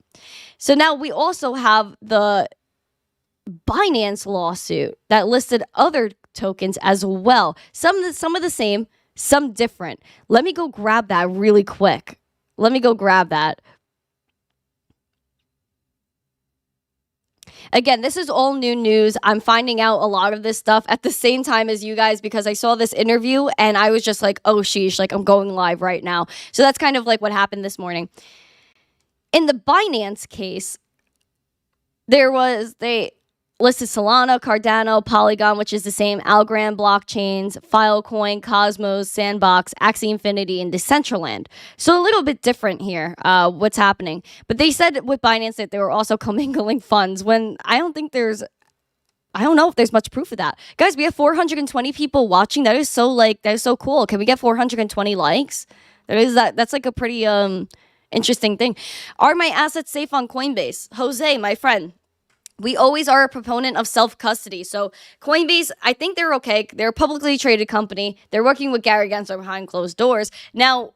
So now we also have the Binance lawsuit that listed other tokens as well. Some of the same, some different. Let me go grab that really quick. Let me go grab that. Again, this is all new news. I'm finding out a lot of this stuff at the same time as you guys because I saw this interview and I was just like, oh, sheesh, like I'm going live right now. So that's kind of like what happened this morning. In the Binance case, they listed Solana, Cardano, Polygon, which is the same, Algorand blockchains, Filecoin, Cosmos, Sandbox, Axie Infinity, and Decentraland. So a little bit different here, what's happening. But they said with Binance that they were also commingling funds when I don't know if there's much proof of that. Guys, we have 420 people watching. That is so cool. Can we get 420 likes? That's like a pretty interesting thing. Are my assets safe on Coinbase? Jose, my friend. We always are a proponent of self-custody. So Coinbase, I think they're okay. They're a publicly traded company. They're working with Gary Gensler behind closed doors. Now,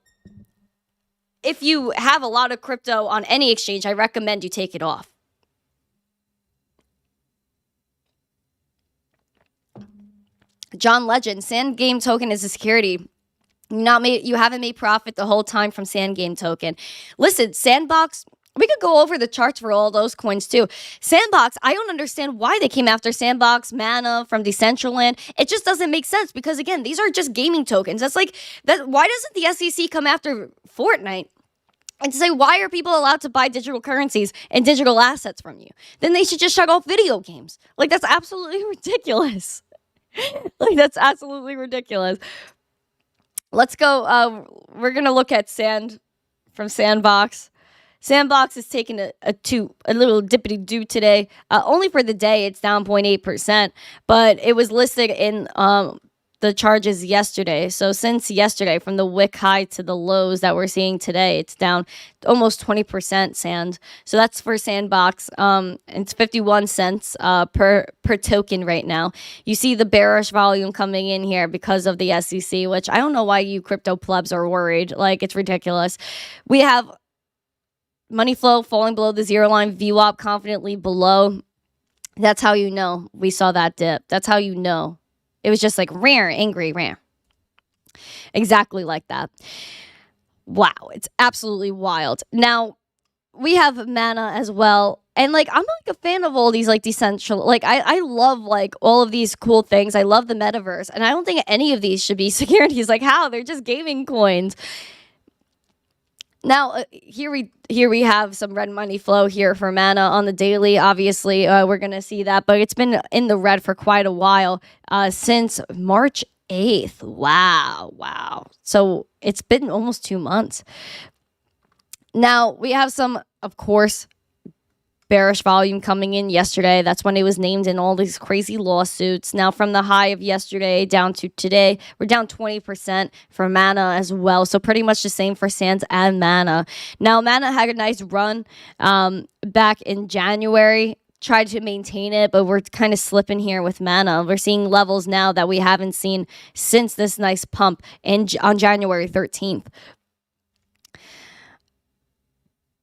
if you have a lot of crypto on any exchange, I recommend you take it off. John Legend, Sand Game token is a security. You haven't made profit the whole time from Sand Game token. Listen, Sandbox, we could go over the charts for all those coins too. Sandbox, I don't understand why they came after Sandbox, Mana from Decentraland. It just doesn't make sense because again, these are just gaming tokens. That's like that. Why doesn't the SEC come after Fortnite and say why are people allowed to buy digital currencies and digital assets from you? Then they should just shut off video games. Like that's absolutely ridiculous. Like that's absolutely ridiculous. Let's go. We're gonna look at from Sandbox. Sandbox is taking a little dippity-doo today. Only for the day, it's down 0.8%. But it was listed in the charges yesterday. So since yesterday, from the wick high to the lows that we're seeing today, it's down almost 20% sand. So that's for Sandbox. It's 51 cents per token right now. You see the bearish volume coming in here because of the SEC, which I don't know why you crypto plebs are worried. Like, it's ridiculous. We have money flow falling below the zero line, VWAP confidently below. That's how you know we saw that dip. That's how you know. It was just like rare, angry, rare. Exactly like that. Wow, it's absolutely wild. Now, we have Mana as well. And like, I'm like a fan of all these like decentral, like I love like all of these cool things. I love the metaverse. And I don't think any of these should be securities. Like, how? They're just gaming coins. Now, here we have some red money flow here for Mana on the daily. Obviously, we're going to see that, but it's been in the red for quite a while, since March 8th. Wow. So it's been almost 2 months. Now, we have some, of course, bearish volume coming in yesterday. That's when it was named in all these crazy lawsuits. Now, from the high of yesterday down to today, we're down 20% for Mana as well. So pretty much the same for Sands and Mana. Now, Mana had a nice run back in January. Tried to maintain it, but we're kind of slipping here with Mana. We're seeing levels now that we haven't seen since this nice pump on January 13th.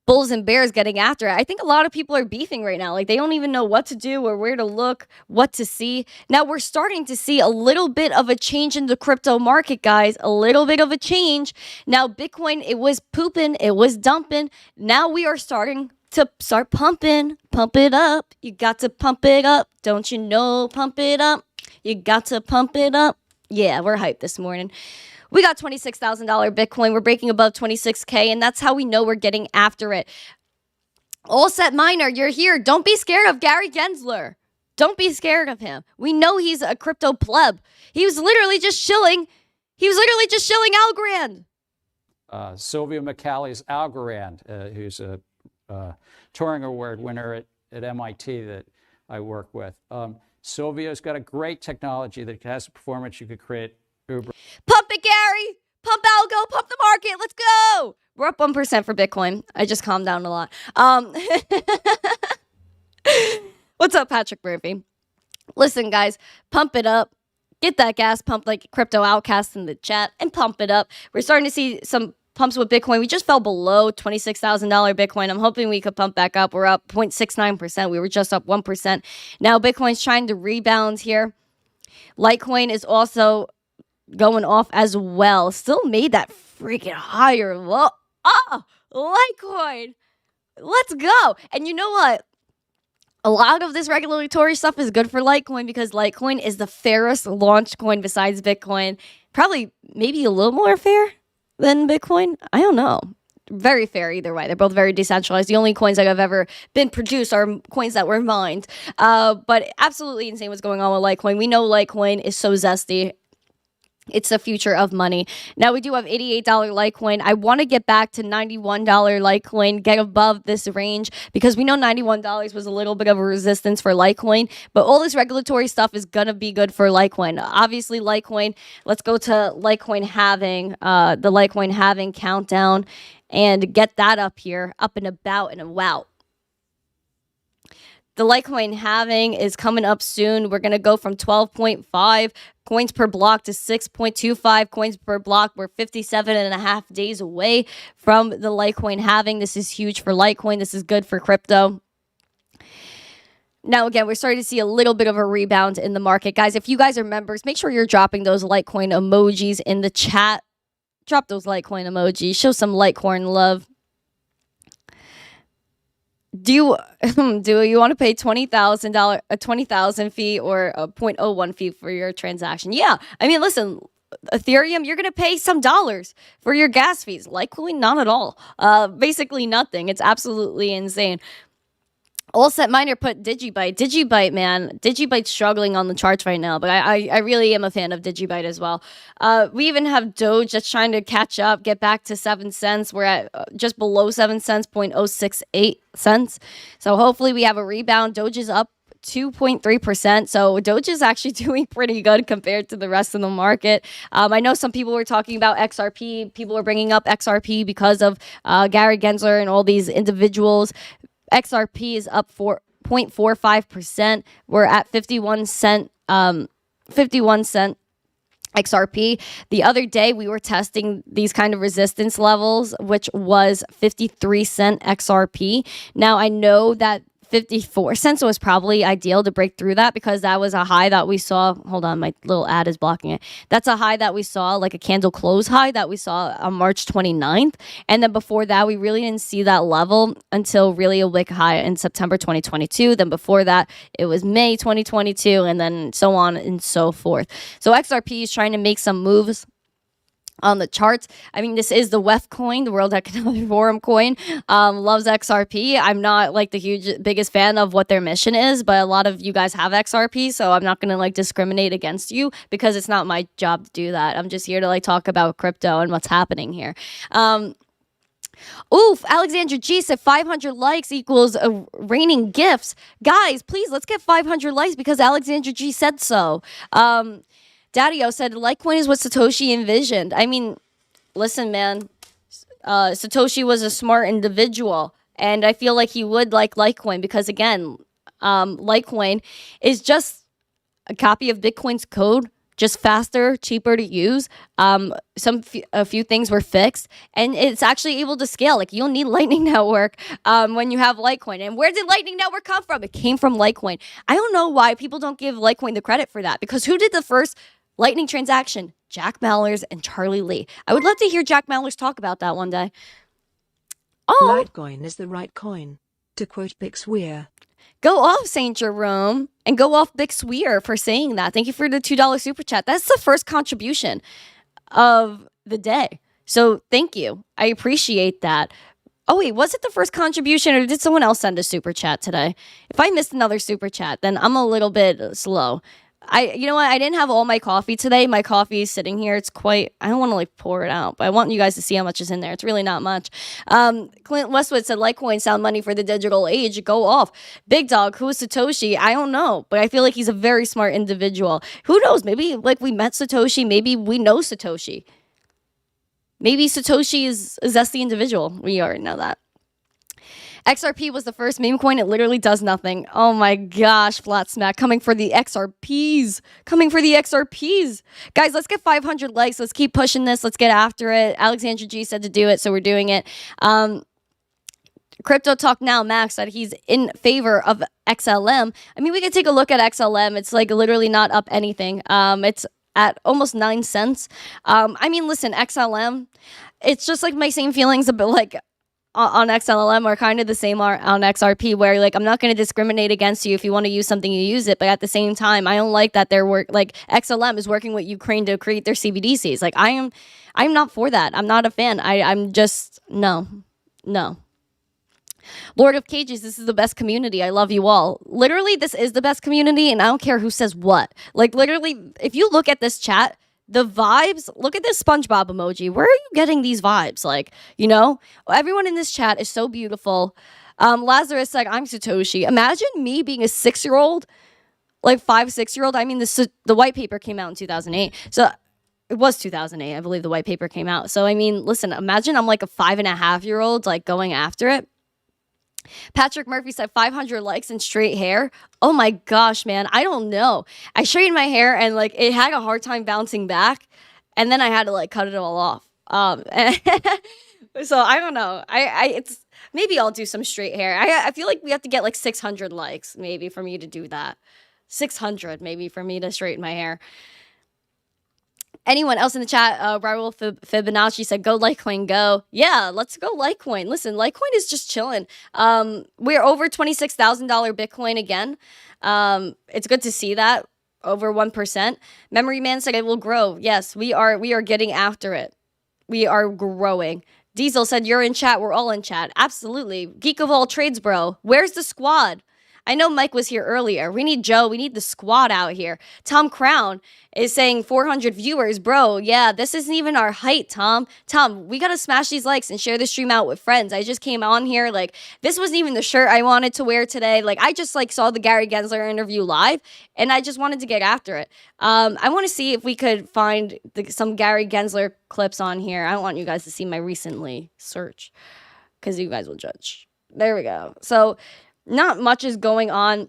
Bulls and bears getting after it. I think a lot of people are beefing right now. Like, they don't even know what to do or where to look, what to see. Now, we're starting to see a little bit of a change in the crypto market, guys. A little bit of a change. Now, Bitcoin, it was pooping. It was dumping. Now we are starting to pumping. Pump it up. You got to pump it up. Don't you know? Pump it up. You got to pump it up. Yeah, we're hyped this morning. We got $26,000 Bitcoin. We're breaking above 26K, and that's how we know we're getting after it. All Set Miner, you're here. Don't be scared of Gary Gensler. Don't be scared of him. We know he's a crypto pleb. He was literally just shilling. Algorand. Sylvia McCally's Algorand, who's a Turing Award winner at MIT that I work with. Sylvia's got a great technology that has a performance you could create Uber. Pump it, Gary. Pump algo. Pump the market. Let's go. We're up 1% for Bitcoin. I just calmed down a lot. What's up, Patrick Murphy? Listen, guys, pump it up. Get that gas pump like Crypto Outcast in the chat and pump it up. We're starting to see some pumps with Bitcoin. We just fell below $26,000 Bitcoin. I'm hoping we could pump back up. We're up 0.69%. We were just up 1%. Now Bitcoin's trying to rebound here. Litecoin is also going off as well. Still made that freaking higher low. Litecoin. Let's go. And you know what? A lot of this regulatory stuff is good for Litecoin because Litecoin is the fairest launch coin besides Bitcoin. Probably maybe a little more fair than Bitcoin. I don't know. Very fair either way. They're both very decentralized. The only coins that have ever been produced are coins that were mined. But absolutely insane what's going on with Litecoin. We know Litecoin is so zesty. It's the future of money. Now, we do have $88 Litecoin. I want to get back to $91 Litecoin, get above this range, because we know $91 was a little bit of a resistance for Litecoin, but all this regulatory stuff is going to be good for Litecoin. Obviously, Litecoin, let's go to Litecoin halving, the Litecoin halving countdown, and get that up here, up and about, and wow. The Litecoin halving is coming up soon. We're going to go from 12.5 coins per block to 6.25 coins per block. We're 57.5 days away from the Litecoin halving. This is huge for Litecoin. This is good for crypto. Now, again, we're starting to see a little bit of a rebound in the market. Guys, if you guys are members, make sure you're dropping those Litecoin emojis in the chat. Drop those Litecoin emojis. Show some Litecoin love. Do you want to pay $20,000, a 20,000 fee or a 0.01 fee for your transaction? Yeah. I mean, listen, Ethereum, you're going to pay some dollars for your gas fees. Litecoin, not at all. Basically nothing. It's absolutely insane. All Set Miner put Digibyte. Digibyte, man. Digibyte's struggling on the charts right now, but I really am a fan of Digibyte as well. We even have Doge that's trying to catch up, get back to 7 cents. We're at just below 7 cents, 0.068 cents. So hopefully we have a rebound. Doge is up 2.3%. So Doge is actually doing pretty good compared to the rest of the market. I know some people were talking about XRP. People were bringing up XRP because of Gary Gensler and all these individuals. XRP is up 4.45%. We're at 51 cent. 51 cent XRP. The other day, we were testing these kind of resistance levels, which was 53 cent XRP. Now, I know that 54 cents was probably ideal to break through that because that was a high that we saw. Hold on, my little ad is blocking it. That's a high that we saw, like a candle close high that we saw on March 29th. And then before that, we really didn't see that level until really a wick high in September 2022. Then before that, it was May 2022, and then so on and so forth. So XRP is trying to make some moves on the charts. I mean, this is the WEF coin, the World Economic Forum coin. Loves XRP. I'm not like the biggest fan of what their mission is, but a lot of you guys have XRP, so I'm not gonna like discriminate against you because it's not my job to do that. I'm just here to like talk about crypto and what's happening here. Oof, Alexandra G said 500 likes equals raining gifts. Guys, please, let's get 500 likes because Alexandra G said so. Daddy-O said, Litecoin is what Satoshi envisioned. I mean, listen, man. Satoshi was a smart individual. And I feel like he would like Litecoin because, again, Litecoin is just a copy of Bitcoin's code, just faster, cheaper to use. A few things were fixed. And it's actually able to scale. Like, you'll need Lightning Network when you have Litecoin. And where did Lightning Network come from? It came from Litecoin. I don't know why people don't give Litecoin the credit for that. Because who did the first Lightning transaction? Jack Mallers and Charlie Lee. I would love to hear Jack Mallers talk about that one day. Oh, Litecoin is the right coin, to quote Big Swear. Go off, Saint Jerome, and go off Big Swear for saying that. Thank you for the $2 super chat. That's the first contribution of the day. So thank you. I appreciate that. Oh, wait, was it the first contribution or did someone else send a super chat today? If I missed another super chat, then I'm a little bit slow. You know what? I didn't have all my coffee today. My coffee is sitting here. It's quite, I don't want to like pour it out, but I want you guys to see how much is in there. It's really not much. Clint Westwood said, Litecoin sound money for the digital age. Go off. Big Dog, who is Satoshi? I don't know, but I feel like he's a very smart individual. Who knows? Maybe like we met Satoshi. Maybe we know Satoshi. Maybe Satoshi is a zesty individual. We already know that. XRP was the first meme coin. It literally does nothing. Oh my gosh, flat smack. Coming for the XRPs. Coming for the XRPs. Guys, let's get 500 likes. Let's keep pushing this. Let's get after it. Alexandra G said to do it, so we're doing it. Crypto Talk Now, Max said he's in favor of XLM. I mean, we can take a look at XLM. It's like literally not up anything. It's at almost 9 cents. I mean, listen, XLM, it's just like my same feelings about like on XLM are kind of the same on XRP, where like I'm not going to discriminate against you. If you want to use something, you use it, but at the same time, I don't like that XLM is working with Ukraine to create their CBDCs. Like I'm not for that. I'm not a fan. I'm just no. Lord of Cages, this is the best community. I love you all. Literally, this is the best community, and I don't care who says what. Like literally, if you look at this chat, the vibes, look at this SpongeBob emoji. Where are you getting these vibes? Like, you know, everyone in this chat is so beautiful. Lazarus said, I'm Satoshi. Imagine me being a 6-year-old, like 5-6-year-old. I mean, the white paper came out in 2008. So it was 2008. I believe the white paper came out. So, I mean, listen, imagine I'm like a 5.5-year-old, like going after it. Patrick Murphy said 500 likes and straight hair. Oh my gosh, man. I don't know. I straightened my hair and like it had a hard time bouncing back. And then I had to like cut it all off. So I don't know. It's maybe I'll do some straight hair. I feel like we have to get like 600 likes maybe for me to do that. 600 maybe for me to straighten my hair. Anyone else in the chat? Raul Fibonacci said, go Litecoin, go. Yeah, let's go Litecoin. Listen, Litecoin is just chilling. We're over $26,000 Bitcoin again. It's good to see that. Over 1%. Memory Man said it will grow. Yes, we are getting after it. We are growing. Diesel said, you're in chat. We're all in chat. Absolutely. Geek of all trades, bro. Where's the squad? I know Mike was here earlier. We need Joe. We need the squad out here. Tom Crown is saying 400 viewers. Bro, yeah, this isn't even our height, Tom. Tom, we got to smash these likes and share the stream out with friends. I just came on here. Like, this wasn't even the shirt I wanted to wear today. Like, I just, like, saw the Gary Gensler interview live, and I just wanted to get after it. I want to see if we could find some Gary Gensler clips on here. I don't want you guys to see my recently search, because you guys will judge. There we go. So, not much is going on.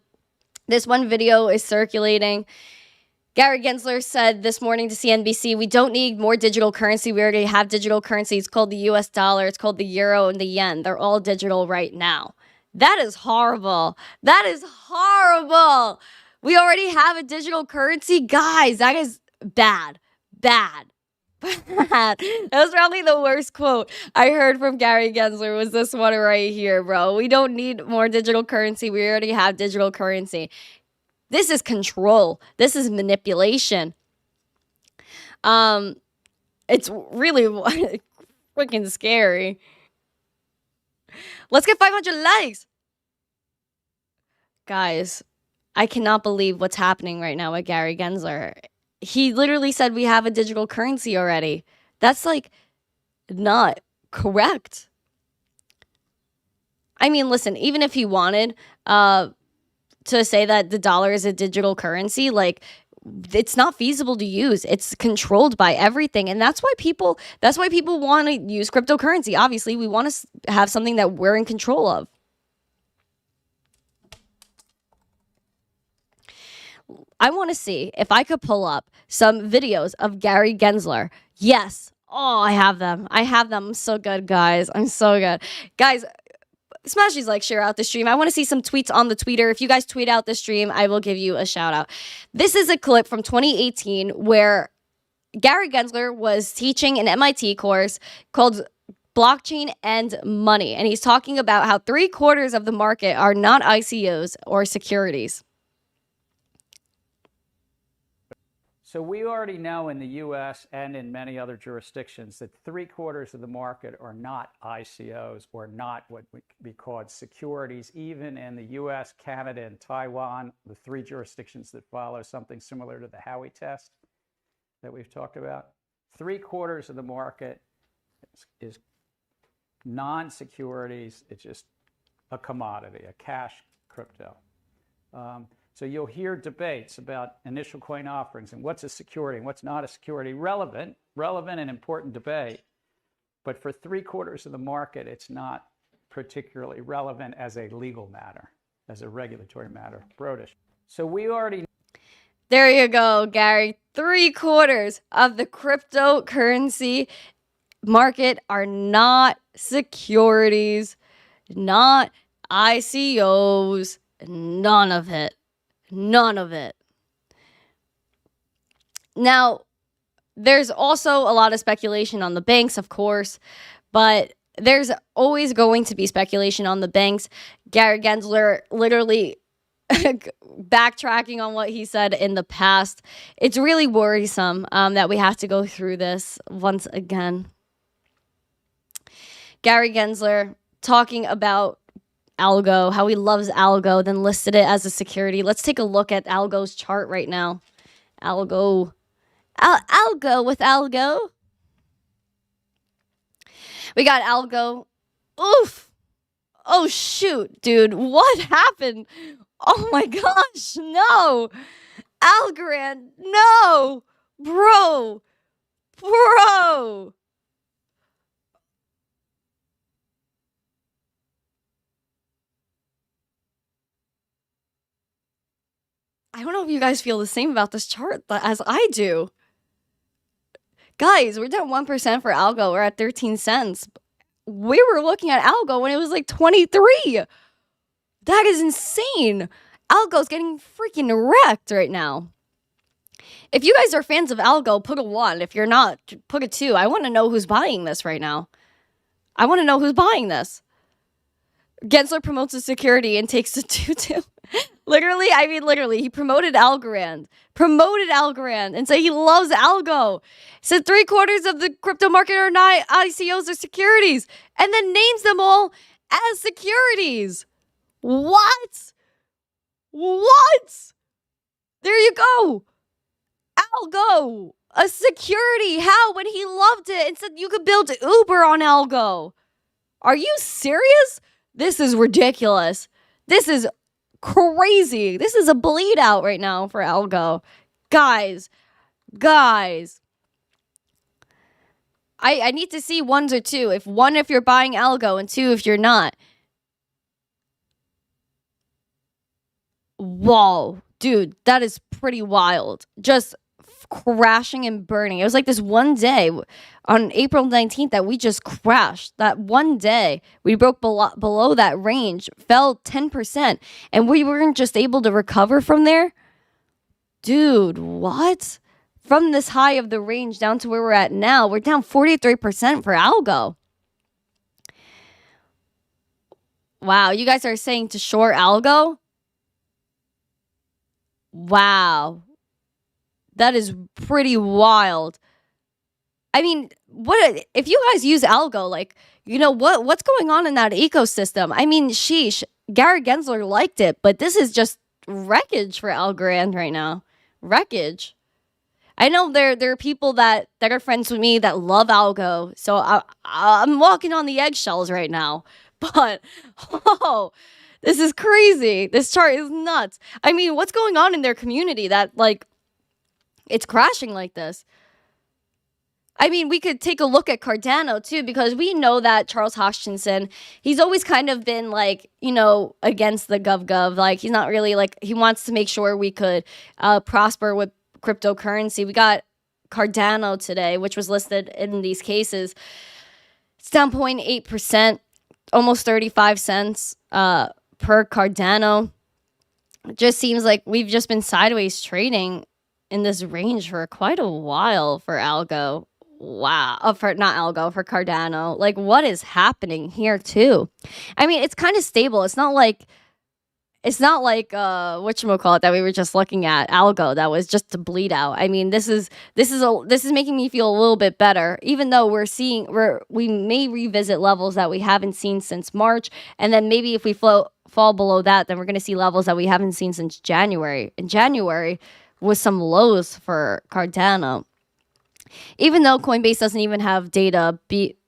This one video is circulating. Gary Gensler said this morning to CNBC, we don't need more digital currency. We already have digital currency. It's called the US dollar. It's called the euro and the yen. They're all digital right now. That is horrible. That is horrible. We already have a digital currency. Guys, that is bad. Bad. That was probably the worst quote I heard from Gary Gensler was this one right here, bro. We don't need more digital currency. We already have digital currency. This is control. This is manipulation. It's really freaking scary. Let's get 500 likes. Guys, I cannot believe what's happening right now with Gary Gensler. He literally said we have a digital currency already. That's like not correct. I mean, listen, even if he wanted to say that the dollar is a digital currency, like, it's not feasible to use. It's controlled by everything. And that's why people want to use cryptocurrency. Obviously, we want to have something that we're in control of. I want to see if I could pull up some videos of Gary Gensler. Yes. Oh, I have them. I'm so good, guys. I'm so good. Guys, smash these likes, share out the stream. I want to see some tweets on the Twitter. If you guys tweet out the stream, I will give you a shout out. This is a clip from 2018 where Gary Gensler was teaching an MIT course called Blockchain and Money. And he's talking about how 3/4 of the market are not ICOs or securities. So we already know in the U.S. and in many other jurisdictions that 3/4 of the market are not ICOs or not what would be called securities. Even in the U.S., Canada, and Taiwan, the 3 jurisdictions that follow something similar to the Howey test that we've talked about, 3/4 of the market is non-securities. It's just a commodity, a cash crypto. So you'll hear debates about initial coin offerings and what's a security and what's not a security. Relevant and important debate. But for 3/4 of the market, it's not particularly relevant as a legal matter, as a regulatory matter. Brodish. So we already... There you go, Gary. 3/4 of the cryptocurrency market are not securities, not ICOs, none of it. None of it. Now, there's also a lot of speculation on the banks, of course, but there's always going to be speculation on the banks. Gary Gensler literally backtracking on what he said in the past. It's really worrisome that we have to go through this once again. Gary Gensler talking about Algo, how he loves Algo, then listed it as a security. Let's take a look at Algo's chart right now. Algo. Algo with Algo. We got Algo. Oof. Oh, shoot, dude. What happened? Oh, my gosh. No. Algorand. No. Bro. I don't know if you guys feel the same about this chart as I do. Guys, we're down 1% for Algo. We're at 13 cents. We were looking at Algo when it was like 23. That is insane. Algo's getting freaking wrecked right now. If you guys are fans of Algo, put a 1. If you're not, put a 2. I want to know who's buying this right now. I want to know who's buying this. Gensler promotes a security and takes a 2-2. Literally, he promoted Algorand. And said he loves Algo. Said 3/4 of the crypto market are not ICOs or securities. And then names them all as securities. What? What? There you go. Algo, a security. How? When he loved it and said you could build Uber on Algo. Are you serious? This is ridiculous. This is crazy. This is a bleed out right now for Algo. Guys. I need to see ones or two. If you're buying Algo, and two if you're not. Whoa. Dude, that is pretty wild. Just crashing and burning. It was like this one day on April 19th that we just crashed. That one day we broke below that range, fell 10%, and we weren't just able to recover from there. Dude, what? From this high of the range down to where we're at now, we're down 43% for Algo. Wow, you guys are saying to short Algo? Wow. That is pretty wild. I mean, what if you guys use Algo? Like, you know, what's going on in that ecosystem? I mean, sheesh, Gary Gensler liked it, but this is just wreckage for Algorand right now. Wreckage. I know there are people that are friends with me that love Algo, so I'm walking on the eggshells right now. But, oh, this is crazy. This chart is nuts. I mean, what's going on in their community that, like, it's crashing like this? I mean, we could take a look at Cardano, too, because we know that Charles Hoskinson, he's always kind of been, like, you know, against the gov. Like, he's not really, like, he wants to make sure we could prosper with cryptocurrency. We got Cardano today, which was listed in these cases. It's down 0.8%, almost 35 cents per Cardano. It just seems like we've just been sideways trading in this range for quite a while for Algo. Wow. For Cardano. Like, what is happening here too? I mean, it's kind of stable. It's not like whatchamacallit that we were just looking at, Algo, that was just to bleed out. I mean, this is making me feel a little bit better, even though we may revisit levels that we haven't seen since March, and then maybe if we fall below that, then we're going to see levels that we haven't seen since January. In January was some lows for Cardano. Even though Coinbase doesn't even have data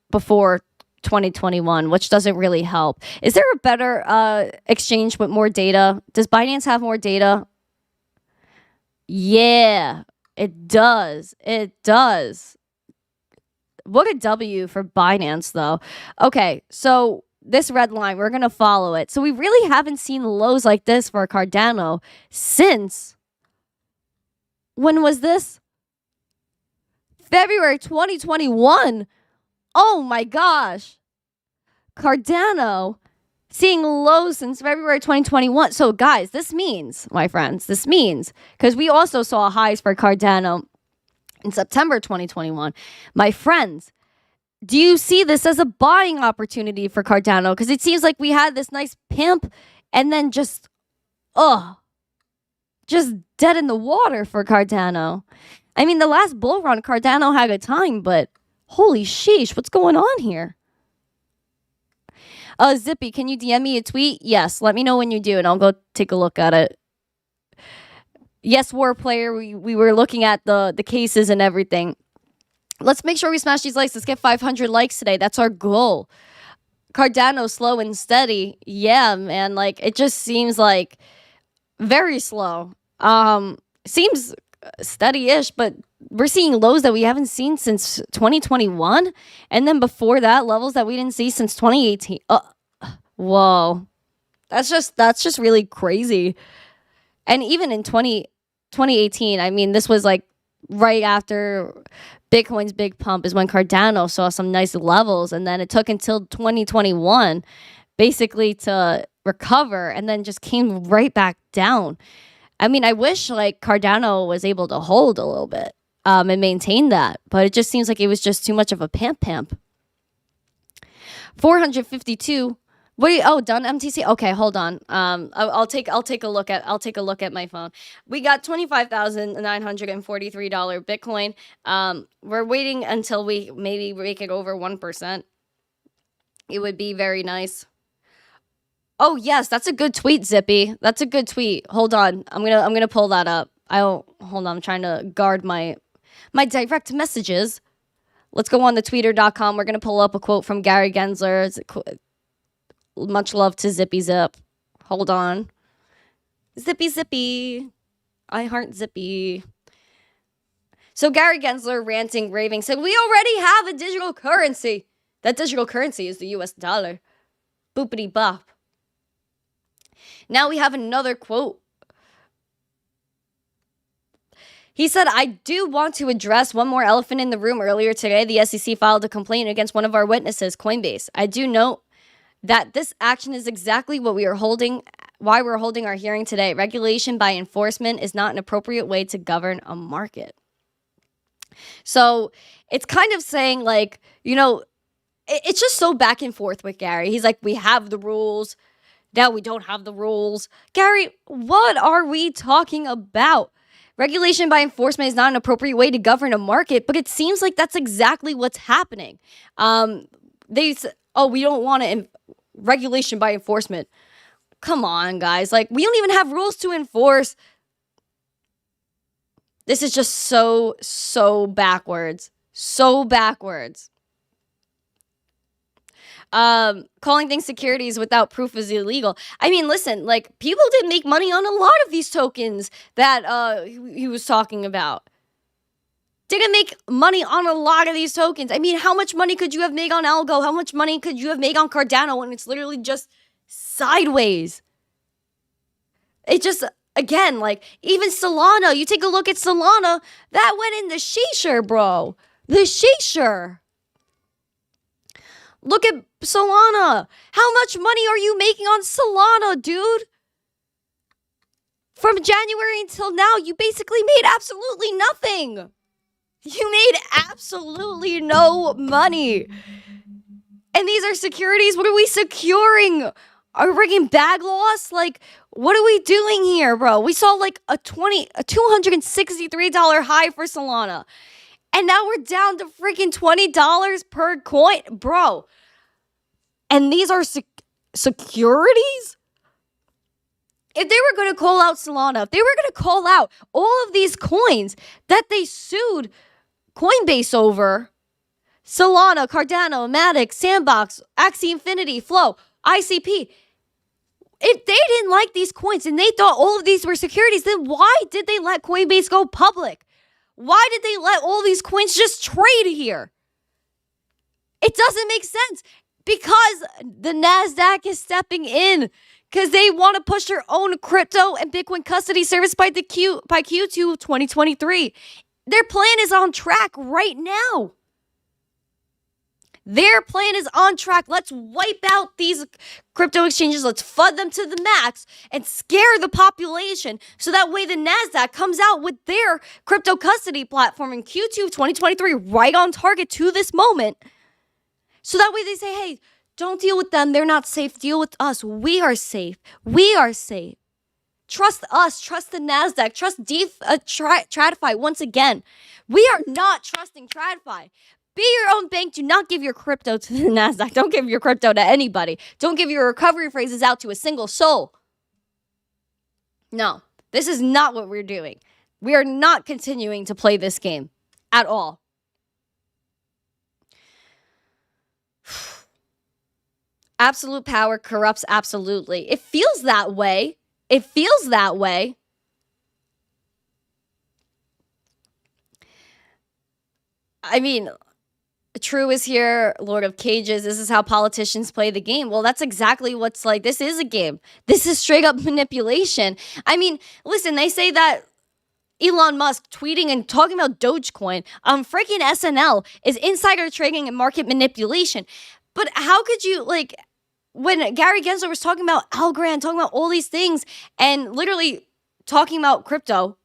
before 2021, which doesn't really help. Is there a better exchange with more data? Does Binance have more data? Yeah, it does. It does. What a W for Binance, though. Okay, so this red line, we're going to follow it. So we really haven't seen lows like this for Cardano since, when was this? February 2021. Oh my gosh. Cardano seeing lows since February 2021. So guys, this means, my friends, because we also saw highs for Cardano in September 2021. My friends, do you see this as a buying opportunity for Cardano? Because it seems like we had this nice pimp and then just dead in the water for Cardano. I mean, the last bull run, Cardano had a time, but holy sheesh, what's going on here? Zippy, can you DM me a tweet? Yes, let me know when you do, and I'll go take a look at it. Yes, War Player, we were looking at the cases and everything. Let's make sure we smash these likes. Let's get 500 likes today. That's our goal. Cardano, slow and steady. Yeah, man, like, it just seems like very slow. Seems steady-ish, but we're seeing lows that we haven't seen since 2021, and then before that, levels that we didn't see since 2018. Whoa, that's just really crazy. And even in 2018, I mean, this was like right after Bitcoin's big pump is when Cardano saw some nice levels, and then it took until 2021 basically to recover, and then just came right back down. I mean, I wish like Cardano was able to hold a little bit and maintain that, but it just seems like it was just too much of a pimp. 452. Done MTC. Okay, hold on. I'll take a look at my phone. We got $25,943 Bitcoin. We're waiting until we maybe make it over 1%. It would be very nice. Oh yes, that's a good tweet, Zippy. That's a good tweet. Hold on, I'm gonna pull that up. Hold on. I'm trying to guard my direct messages. Let's go on the tweeter.com. We're gonna pull up a quote from Gary Gensler. Much love to Zippy Zip. Hold on. Zippy Zippy. I heart Zippy. So Gary Gensler, ranting, raving, said, we already have a digital currency. That digital currency is the US dollar. Boopity bop. Now we have another quote. He said, I do want to address one more elephant in the room. Earlier today, the SEC filed a complaint against one of our witnesses, Coinbase. I do note that this action is exactly what why we're holding our hearing today. Regulation by enforcement is not an appropriate way to govern a market. So it's kind of saying, like, you know, it's just so back and forth with Gary. He's like, we have the rules. Now we don't have the rules. Gary, what are we talking about? Regulation by enforcement is not an appropriate way to govern a market, but it seems like that's exactly what's happening. We don't want regulation by enforcement. Come on, guys. Like, we don't even have rules to enforce. This is just so backwards. So backwards. Calling things securities without proof is illegal. I mean, listen, like, people did make money on a lot of these tokens that he was talking about. Didn't make money on a lot of these tokens. I mean, how much money could you have made on Algo? How much money could you have made on Cardano when it's literally just sideways? It just, again, like, even Solana, you take a look at Solana, that went in the shisher, bro. The shisher. Look at Solana. How much money are you making on Solana, dude? From January until now, you basically made absolutely nothing. You made absolutely no money. And these are securities. What are we securing? Are we bringing bag loss? Like, what are we doing here, bro? We saw like a $263 high for Solana. And now we're down to freaking $20 per coin. Bro. And these are securities? If they were going to call out Solana, if they were going to call out all of these coins that they sued Coinbase over, Solana, Cardano, Matic, Sandbox, Axie Infinity, Flow, ICP, if they didn't like these coins and they thought all of these were securities, then why did they let Coinbase go public? Why did they let all these coins just trade here? It doesn't make sense because the NASDAQ is stepping in because they want to push their own crypto and Bitcoin custody service by Q2 2023. Their plan is on track right now. Their plan is on track. Let's wipe out these crypto exchanges. Let's FUD them to the max and scare the population so that way the NASDAQ comes out with their crypto custody platform in Q2 of 2023 right on target to this moment. So that way they say, hey, don't deal with them. They're not safe. Deal with us. We are safe. We are safe. Trust us. Trust the NASDAQ. Trust TradFi once again. We are not trusting TradFi. Be your own bank. Do not give your crypto to the NASDAQ. Don't give your crypto to anybody. Don't give your recovery phrases out to a single soul. No, this is not what we're doing. We are not continuing to play this game at all. Absolute power corrupts absolutely. It feels that way. It feels that way. I mean, True is here, Lord of Cages. This is how politicians play the game. Well, that's exactly what's like. This is a game. This is straight up manipulation. I mean, listen, they say that Elon Musk tweeting and talking about Dogecoin on freaking SNL is insider trading and market manipulation. But how could you, like, when Gary Gensler was talking about Algorand, talking about all these things, and literally talking about crypto,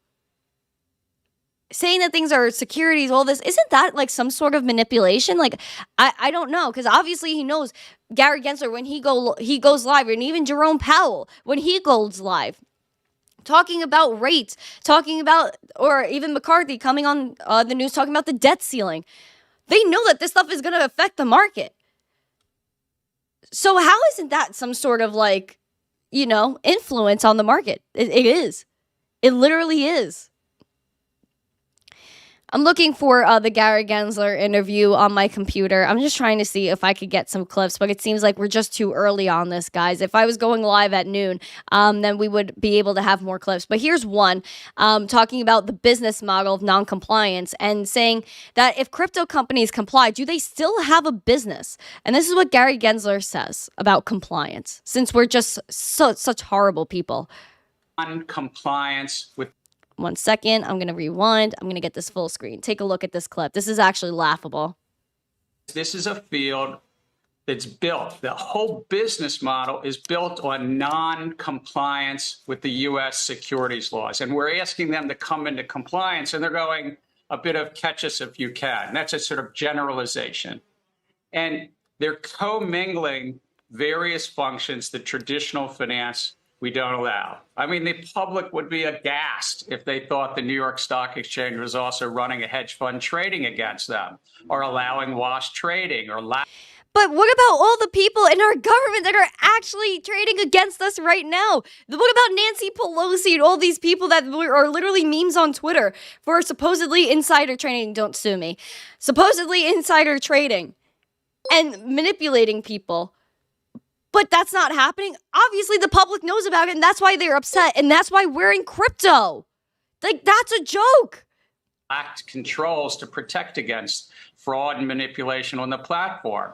saying that things are securities, all this, isn't that like some sort of manipulation? Like, I don't know, because obviously he knows Gary Gensler when he goes live, and even Jerome Powell when he goes live, talking about rates, talking about, or even McCarthy coming on the news talking about the debt ceiling. They know that this stuff is going to affect the market. So how isn't that some sort of like influence on the market. It is. It literally is. I'm looking for the Gary Gensler interview on my computer. I'm just trying to see if I could get some clips, but it seems like we're just too early on this, guys. If I was going live at noon, then we would be able to have more clips. But here's one talking about the business model of non-compliance and saying that if crypto companies comply, do they still have a business? And this is what Gary Gensler says about compliance, since we're just such horrible people. Non-compliance with. One second, I'm going to rewind. I'm going to get this full screen. Take a look at this clip. This is actually laughable. This is a field that's built. The whole business model is built on non-compliance with the U.S. securities laws. And we're asking them to come into compliance, and they're going a bit of catch us if you can. That's a sort of generalization. And they're commingling various functions that traditional finance we don't allow. I mean, the public would be aghast if they thought the New York Stock Exchange was also running a hedge fund trading against them, or allowing wash trading, or But what about all the people in our government that are actually trading against us right now? What about Nancy Pelosi and all these people that are literally memes on Twitter for supposedly insider trading? Don't sue me. Supposedly insider trading and manipulating people. But that's not happening. Obviously, the public knows about it, and that's why they're upset, and that's why we're in crypto. Like, that's a joke. Lacked controls to protect against fraud and manipulation on the platform.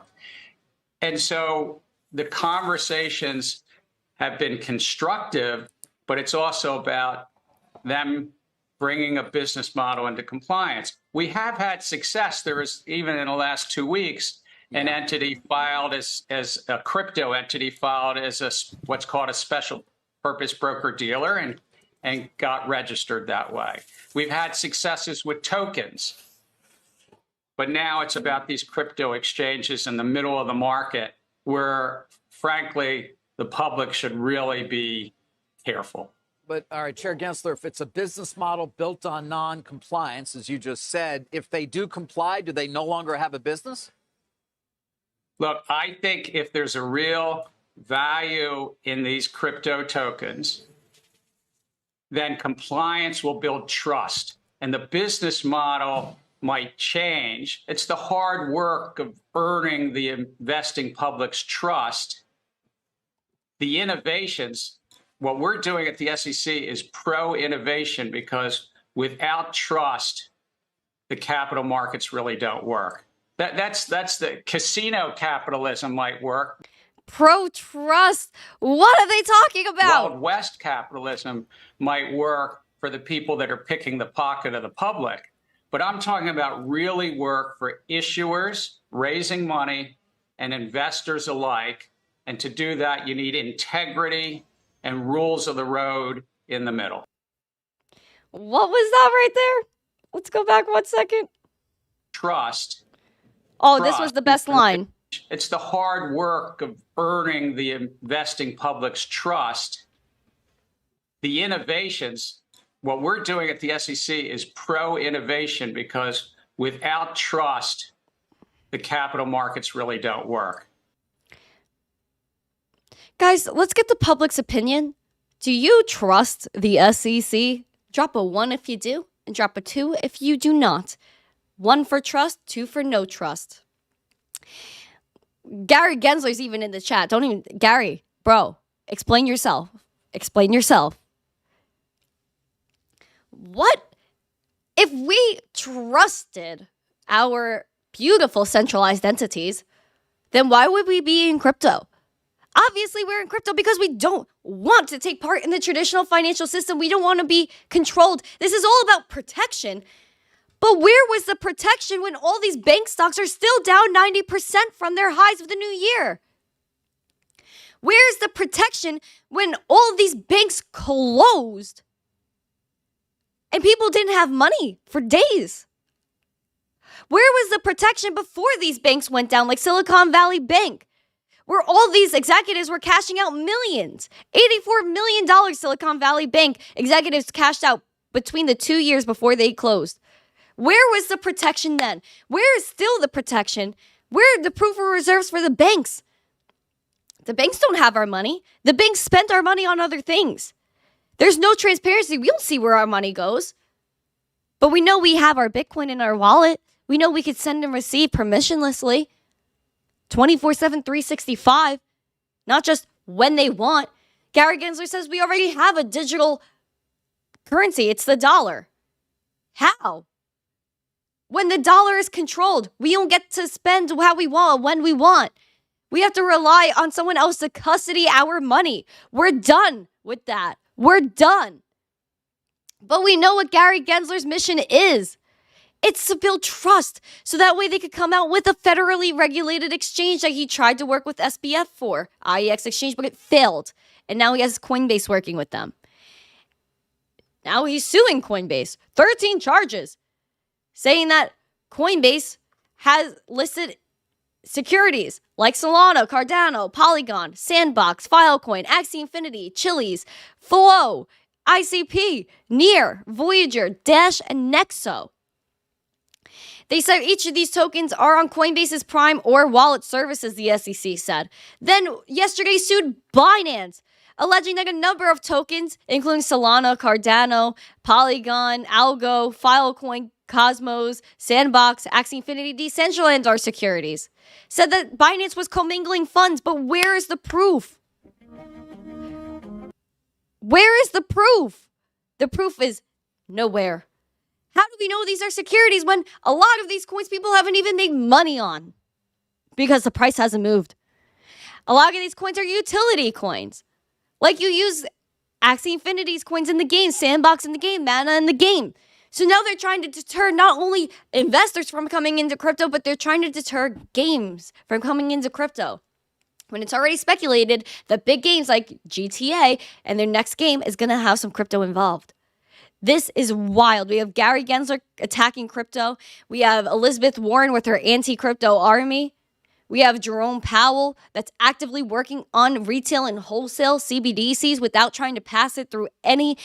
And so the conversations have been constructive, but it's also about them bringing a business model into compliance. We have had success. There is, even in the last 2 weeks, an entity filed as a crypto entity filed as what's called a special purpose broker dealer and got registered that way. We've had successes with tokens, but now it's about these crypto exchanges in the middle of the market where, frankly, the public should really be careful. But all right, Chair Gensler, if it's a business model built on non-compliance, as you just said, if they do comply, do they no longer have a business? Look, I think if there's a real value in these crypto tokens, then compliance will build trust, and the business model might change. It's the hard work of earning the investing public's trust. The innovations, what we're doing at the SEC is pro-innovation, because without trust, the capital markets really don't work. That's the casino capitalism might work. Pro-trust? What are they talking about? Wild West capitalism might work for the people that are picking the pocket of the public. But I'm talking about really work for issuers, raising money, and investors alike. And to do that, you need integrity and rules of the road in the middle. What was that right there? Let's go back 1 second. Trust. Oh, this was the best line. It's the hard work of earning the investing public's trust. The innovations, what we're doing at the SEC is pro-innovation, because without trust, the capital markets really don't work. Guys, let's get the public's opinion. Do you trust the SEC? Drop a 1 if you do, and drop a 2 if you do not. 1 for trust, 2 for no trust. Gary Gensler's even in the chat. Gary, bro, explain yourself. Explain yourself. What if we trusted our beautiful centralized entities, then why would we be in crypto? Obviously, we're in crypto because we don't want to take part in the traditional financial system. We don't want to be controlled. This is all about protection. But where was the protection when all these bank stocks are still down 90% from their highs of the new year? Where's the protection when all these banks closed and people didn't have money for days? Where was the protection before these banks went down, like Silicon Valley Bank, where all these executives were cashing out millions? $84 million Silicon Valley Bank executives cashed out between the 2 years before they closed. Where was the protection then? Where is still the protection? Where are the proof of reserves for the banks? The banks don't have our money. The banks spent our money on other things. There's no transparency. We don't see where our money goes. But we know we have our Bitcoin in our wallet. We know we could send and receive permissionlessly 24/7, 365, not just when they want. Gary Gensler says we already have a digital currency. It's the dollar. How? When the dollar is controlled, we don't get to spend how we want, when we want. We have to rely on someone else to custody our money. We're done with that. We're done. But we know what Gary Gensler's mission is. It's to build trust so that way they could come out with a federally regulated exchange that he tried to work with SBF for, IEX exchange, but it failed. And now he has Coinbase working with them. Now he's suing Coinbase. 13 charges, saying that Coinbase has listed securities like Solana, Cardano, Polygon, Sandbox, Filecoin, Axie Infinity, Chiliz, Flow, ICP, Near, Voyager, Dash, and Nexo. They said each of these tokens are on Coinbase's Prime or wallet services, the SEC said. Then yesterday sued Binance, alleging that a number of tokens, including Solana, Cardano, Polygon, Algo, Filecoin, Cosmos, Sandbox, Axie Infinity, Decentralized are securities. Said that Binance was commingling funds, but where is the proof? Where is the proof? The proof is nowhere. How do we know these are securities when a lot of these coins people haven't even made money on? Because the price hasn't moved. A lot of these coins are utility coins. Like you use Axie Infinity's coins in the game, Sandbox in the game, Mana in the game. So now they're trying to deter not only investors from coming into crypto, but they're trying to deter games from coming into crypto. When it's already speculated that big games like GTA and their next game is going to have some crypto involved. This is wild. We have Gary Gensler attacking crypto. We have Elizabeth Warren with her anti-crypto army. We have Jerome Powell that's actively working on retail and wholesale CBDCs without trying to pass it through any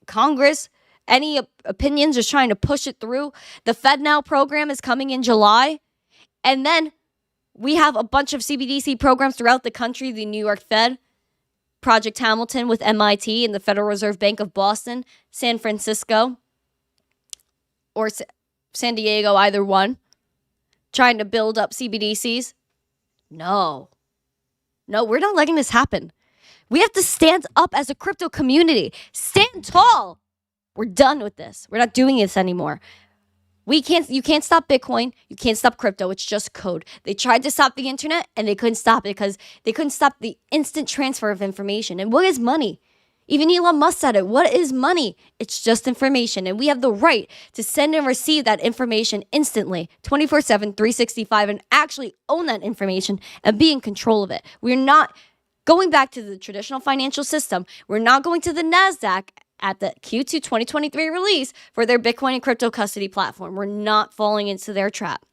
Congress, any opinions, just trying to push it through. The FedNow program is coming in July. And then we have a bunch of CBDC programs throughout the country, the New York Fed, Project Hamilton with MIT and the Federal Reserve Bank of Boston, San Francisco, or San Diego, either one, trying to build up CBDCs. No, we're not letting this happen. We have to stand up as a crypto community. Stand tall. We're done with this. We're not doing this anymore. You can't stop Bitcoin. You can't stop crypto. It's just code. They tried to stop the internet and they couldn't stop it because they couldn't stop the instant transfer of information. And what is money? Even Elon Musk said it. What is money? It's just information. And we have the right to send and receive that information instantly, 24/7, 365, and actually own that information and be in control of it. We're not going back to the traditional financial system. We're not going to the NASDAQ at the Q2 2023 release for their Bitcoin and crypto custody platform. We're not falling into their trap.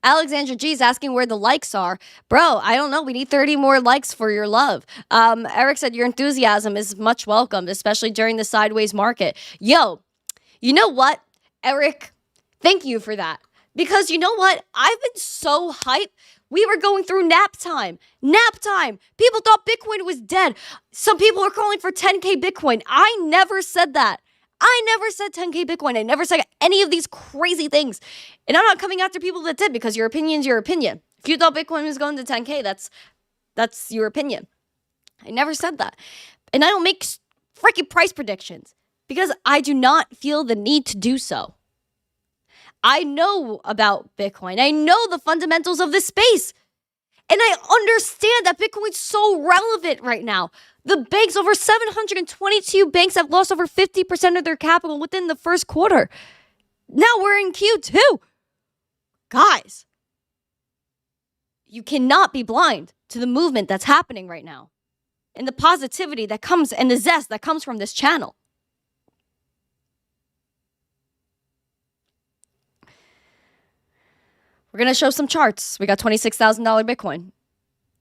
Alexandra G is asking where the likes are. Bro, I don't know. We need 30 more likes for your love. Eric said your enthusiasm is much welcomed, especially during the sideways market. Yo, you know what, Eric? Thank you for that. Because you know what? I've been so hyped. We were going through nap time. Nap time. People thought Bitcoin was dead. Some people are calling for 10K Bitcoin. I never said that. I never said 10K Bitcoin. I never said any of these crazy things. And I'm not coming after people that did because your opinion's your opinion. If you thought Bitcoin was going to 10K, that's your opinion. I never said that. And I don't make freaking price predictions because I do not feel the need to do so. I know about Bitcoin. I know the fundamentals of this space. And I understand that Bitcoin's so relevant right now. The banks, over 722 banks have lost over 50% of their capital within the first quarter. Now we're in Q2. Guys, you cannot be blind to the movement that's happening right now and the positivity that comes and the zest that comes from this channel. We're going to show some charts. We got $26,000 Bitcoin.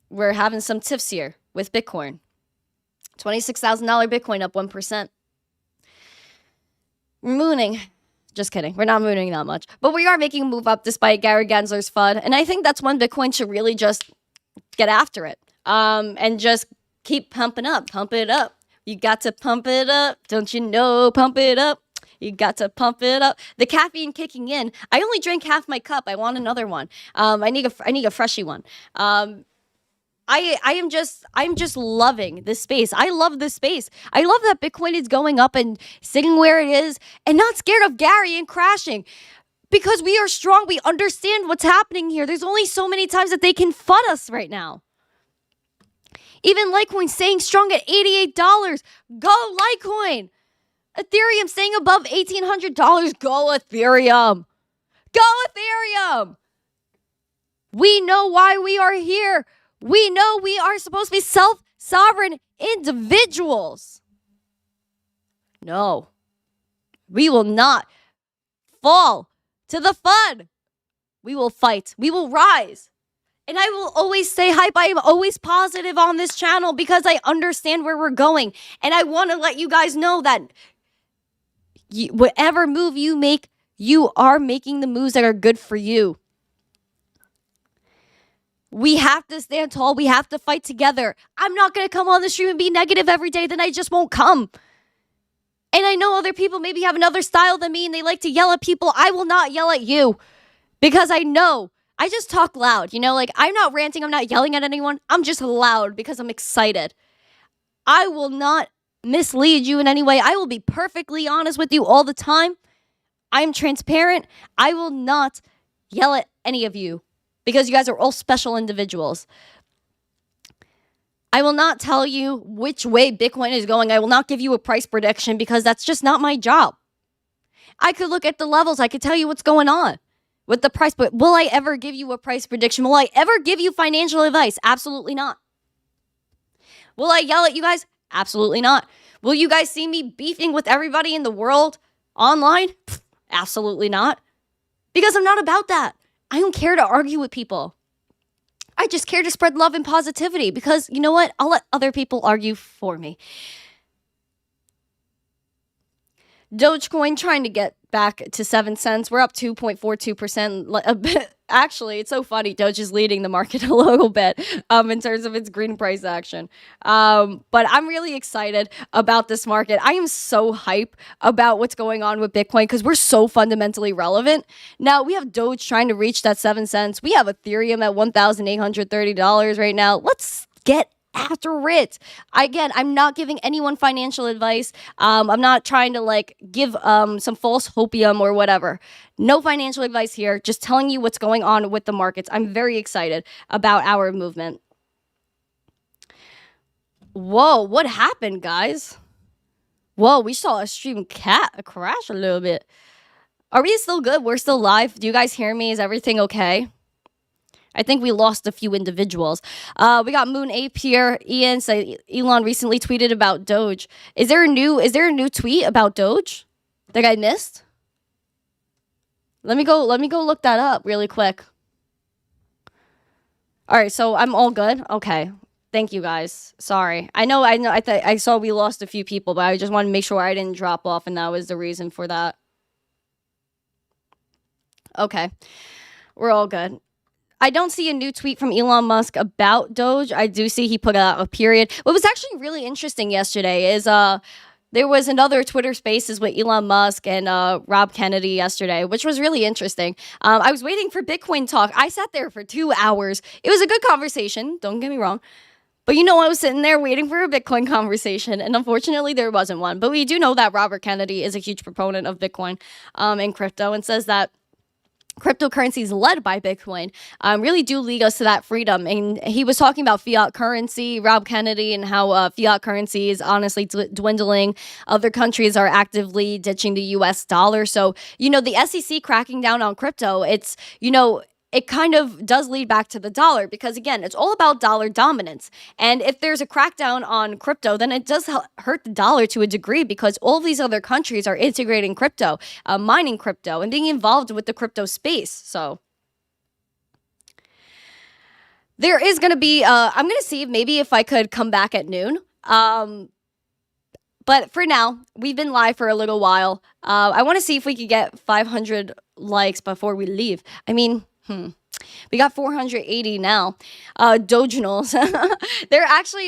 We're having some tips here with Bitcoin. $26,000 Bitcoin up 1%. We're mooning Just kidding. We're not moving that much. But we are making a move up despite Gary Gensler's FUD. And I think that's when Bitcoin should really just get after it. And just keep pumping up. Pump it up. You got to pump it up. Don't you know? Pump it up. You got to pump it up. The caffeine kicking in. I only drank half my cup. I want another one. I need a freshy one. I'm just loving this space. I love this space. I love that Bitcoin is going up and sitting where it is and not scared of Gary and crashing. Because we are strong. We understand what's happening here. There's only so many times that they can FUD us right now. Even Litecoin staying strong at $88. Go Litecoin. Ethereum staying above $1,800. Go Ethereum. Go Ethereum. We know why we are here. We know we are supposed to be self-sovereign individuals. No, we will not fall to the FUD. We will fight. We will rise. And I will always stay hype. I am always positive on this channel because I understand where we're going. And I want to let you guys know that whatever move you make, you are making the moves that are good for you. We have to stand tall. We have to fight together. I'm not going to come on the stream and be negative every day. Then I just won't come. And I know other people maybe have another style than me and they like to yell at people. I will not yell at you because I know. I just talk loud. You know, like I'm not ranting. I'm not yelling at anyone. I'm just loud because I'm excited. I will not mislead you in any way. I will be perfectly honest with you all the time. I am transparent. I will not yell at any of you. Because you guys are all special individuals. I will not tell you which way Bitcoin is going. I will not give you a price prediction because that's just not my job. I could look at the levels. I could tell you what's going on with the price. But will I ever give you a price prediction? Will I ever give you financial advice? Absolutely not. Will I yell at you guys? Absolutely not. Will you guys see me beefing with everybody in the world online? Absolutely not. Because I'm not about that. I don't care to argue with people. I just care to spread love and positivity because, you know what? I'll let other people argue for me. Dogecoin trying to get back to 7 cents. We're up 2.42%. Actually, it's so funny. Doge is leading the market a little bit in terms of its green price action. But I'm really excited about this market. I am so hype about what's going on with Bitcoin because we're so fundamentally relevant. Now, we have Doge trying to reach that 7 cents. We have Ethereum at $1,830 right now. Let's get after it. Again, I'm not giving anyone financial advice. I'm not trying to give some false hopium or whatever. No financial advice here. Just telling you what's going on with the markets. I'm very excited about our movement. Whoa, what happened, guys? Whoa, we saw a stream crash a little bit. Are we still good? We're still live. Do you guys hear me? Is everything okay? I think we lost a few individuals. We got Moon Ape here. Ian said Elon recently tweeted about Doge. Is there a new tweet about Doge that I missed? Let me go look that up really quick. All right, so I'm all good. Okay. Thank you guys. Sorry. I know. I saw we lost a few people, but I just wanted to make sure I didn't drop off, and that was the reason for that. Okay. We're all good. I don't see a new tweet from Elon Musk about Doge. I do see he put out a period. What was actually really interesting yesterday is there was another Twitter Spaces with Elon Musk and Rob Kennedy yesterday, which was really interesting. I was waiting for Bitcoin talk. I sat there for 2 hours. It was a good conversation. Don't get me wrong. But I was sitting there waiting for a Bitcoin conversation, and unfortunately there wasn't one. But we do know that Robert Kennedy is a huge proponent of Bitcoin and crypto and says that cryptocurrencies led by Bitcoin really do lead us to that freedom. And he was talking about fiat currency, Rob Kennedy, and how fiat currency is honestly dwindling. Other countries are actively ditching the US dollar. So, the SEC cracking down on crypto, it's, it kind of does lead back to the dollar because, again, it's all about dollar dominance. And if there's a crackdown on crypto, then it does hurt the dollar to a degree because all these other countries are integrating crypto, mining crypto, and being involved with the crypto space. So there is going to be, I'm going to see maybe if I could come back at noon. But for now, we've been live for a little while. I want to see if we could get 500 likes before we leave. I mean, we got 480 now. Doginals. They're actually,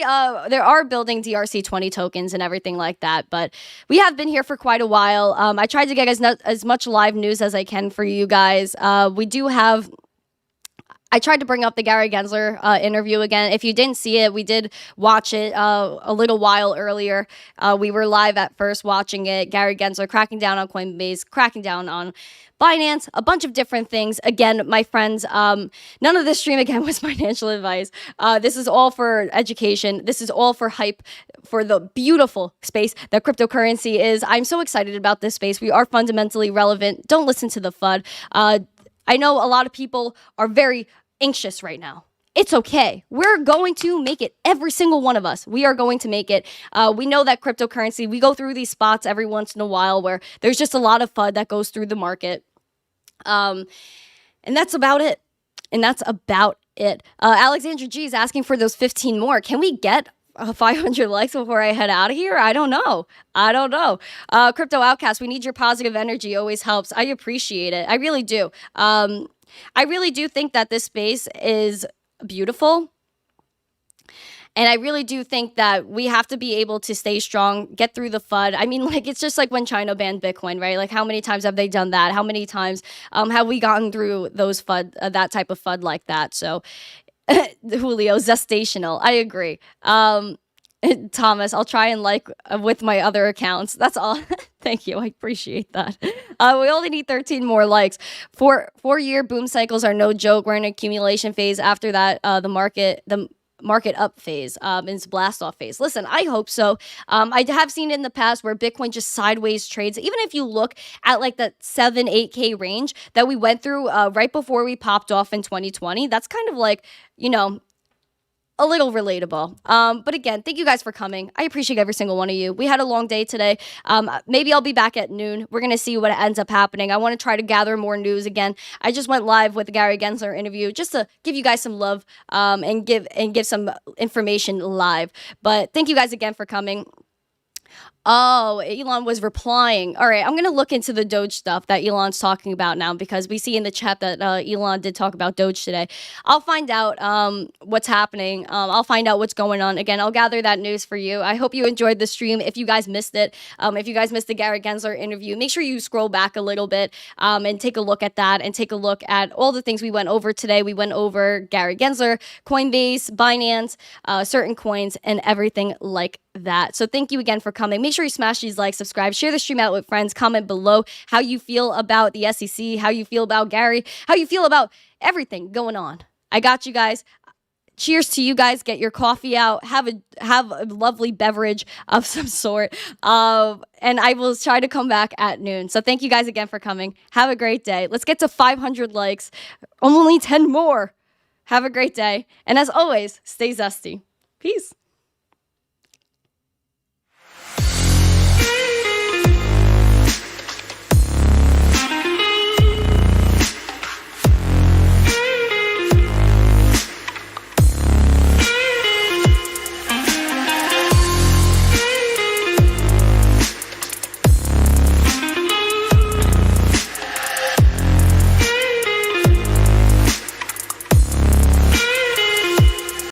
there are building DRC20 tokens and everything like that. But we have been here for quite a while. I tried to get as much live news as I can for you guys. We do have... I tried to bring up the Gary Gensler interview again. If you didn't see it, we did watch it a little while earlier. We were live at first watching it. Gary Gensler cracking down on Coinbase, cracking down on Binance, a bunch of different things. Again, my friends, none of this stream again was financial advice. This is all for education. This is all for hype for the beautiful space that cryptocurrency is. I'm so excited about this space. We are fundamentally relevant. Don't listen to the FUD. I know a lot of people are very anxious right now. It's okay. We're going to make it. Every single one of us. We are going to make it. We know that cryptocurrency, we go through these spots every once in a while where there's just a lot of FUD that goes through the market. And that's about it. Alexandra G is asking for those 15 more. Can we get 500 likes before I head out of here? I don't know. Crypto Outcast, we need your positive energy. Always helps. I appreciate it. I really do. I really do think that this space is beautiful. And I really do think that we have to be able to stay strong, get through the FUD. I mean, like, it's just like when China banned Bitcoin, right? Like, how many times have they done that? How many times have we gotten through those FUD, that type of FUD like that? So, Julio, zestational. I agree. Thomas, I'll try and like with my other accounts. That's all. Thank you. I appreciate that. We only need 13 more likes. Four-year boom cycles are no joke. We're in an accumulation phase. After that, the market up phase, it's blast off phase. Listen, I hope so. I have seen it in the past where Bitcoin just sideways trades. Even if you look at like the 7-8K range that we went through right before we popped off in 2020, that's kind of like, a little relatable. But again, thank you guys for coming. I appreciate every single one of you. We had a long day today. Maybe I'll be back at noon. We're going to see what ends up happening. I want to try to gather more news again. I just went live with the Gary Gensler interview just to give you guys some love and give some information live. But thank you guys again for coming. Oh, Elon was replying. All right, I'm going to look into the Doge stuff that Elon's talking about now because we see in the chat that Elon did talk about Doge today. I'll find out what's happening. I'll find out what's going on. Again, I'll gather that news for you. I hope you enjoyed the stream. If you guys missed it, if you guys missed the Gary Gensler interview, make sure you scroll back a little bit and take a look at that and take a look at all the things we went over today. We went over Gary Gensler, Coinbase, Binance, certain coins, and everything like that. So thank you again for coming. Make sure you smash these likes, subscribe, share the stream out with friends, comment below how you feel about the SEC, how you feel about Gary, how you feel about everything going on. I got you guys. Cheers to you guys. Get your coffee out. Have a lovely beverage of some sort. And I will try to come back at noon. So thank you guys again for coming. Have a great day. Let's get to 500 likes. Only 10 more. Have a great day. And as always, stay zesty. Peace.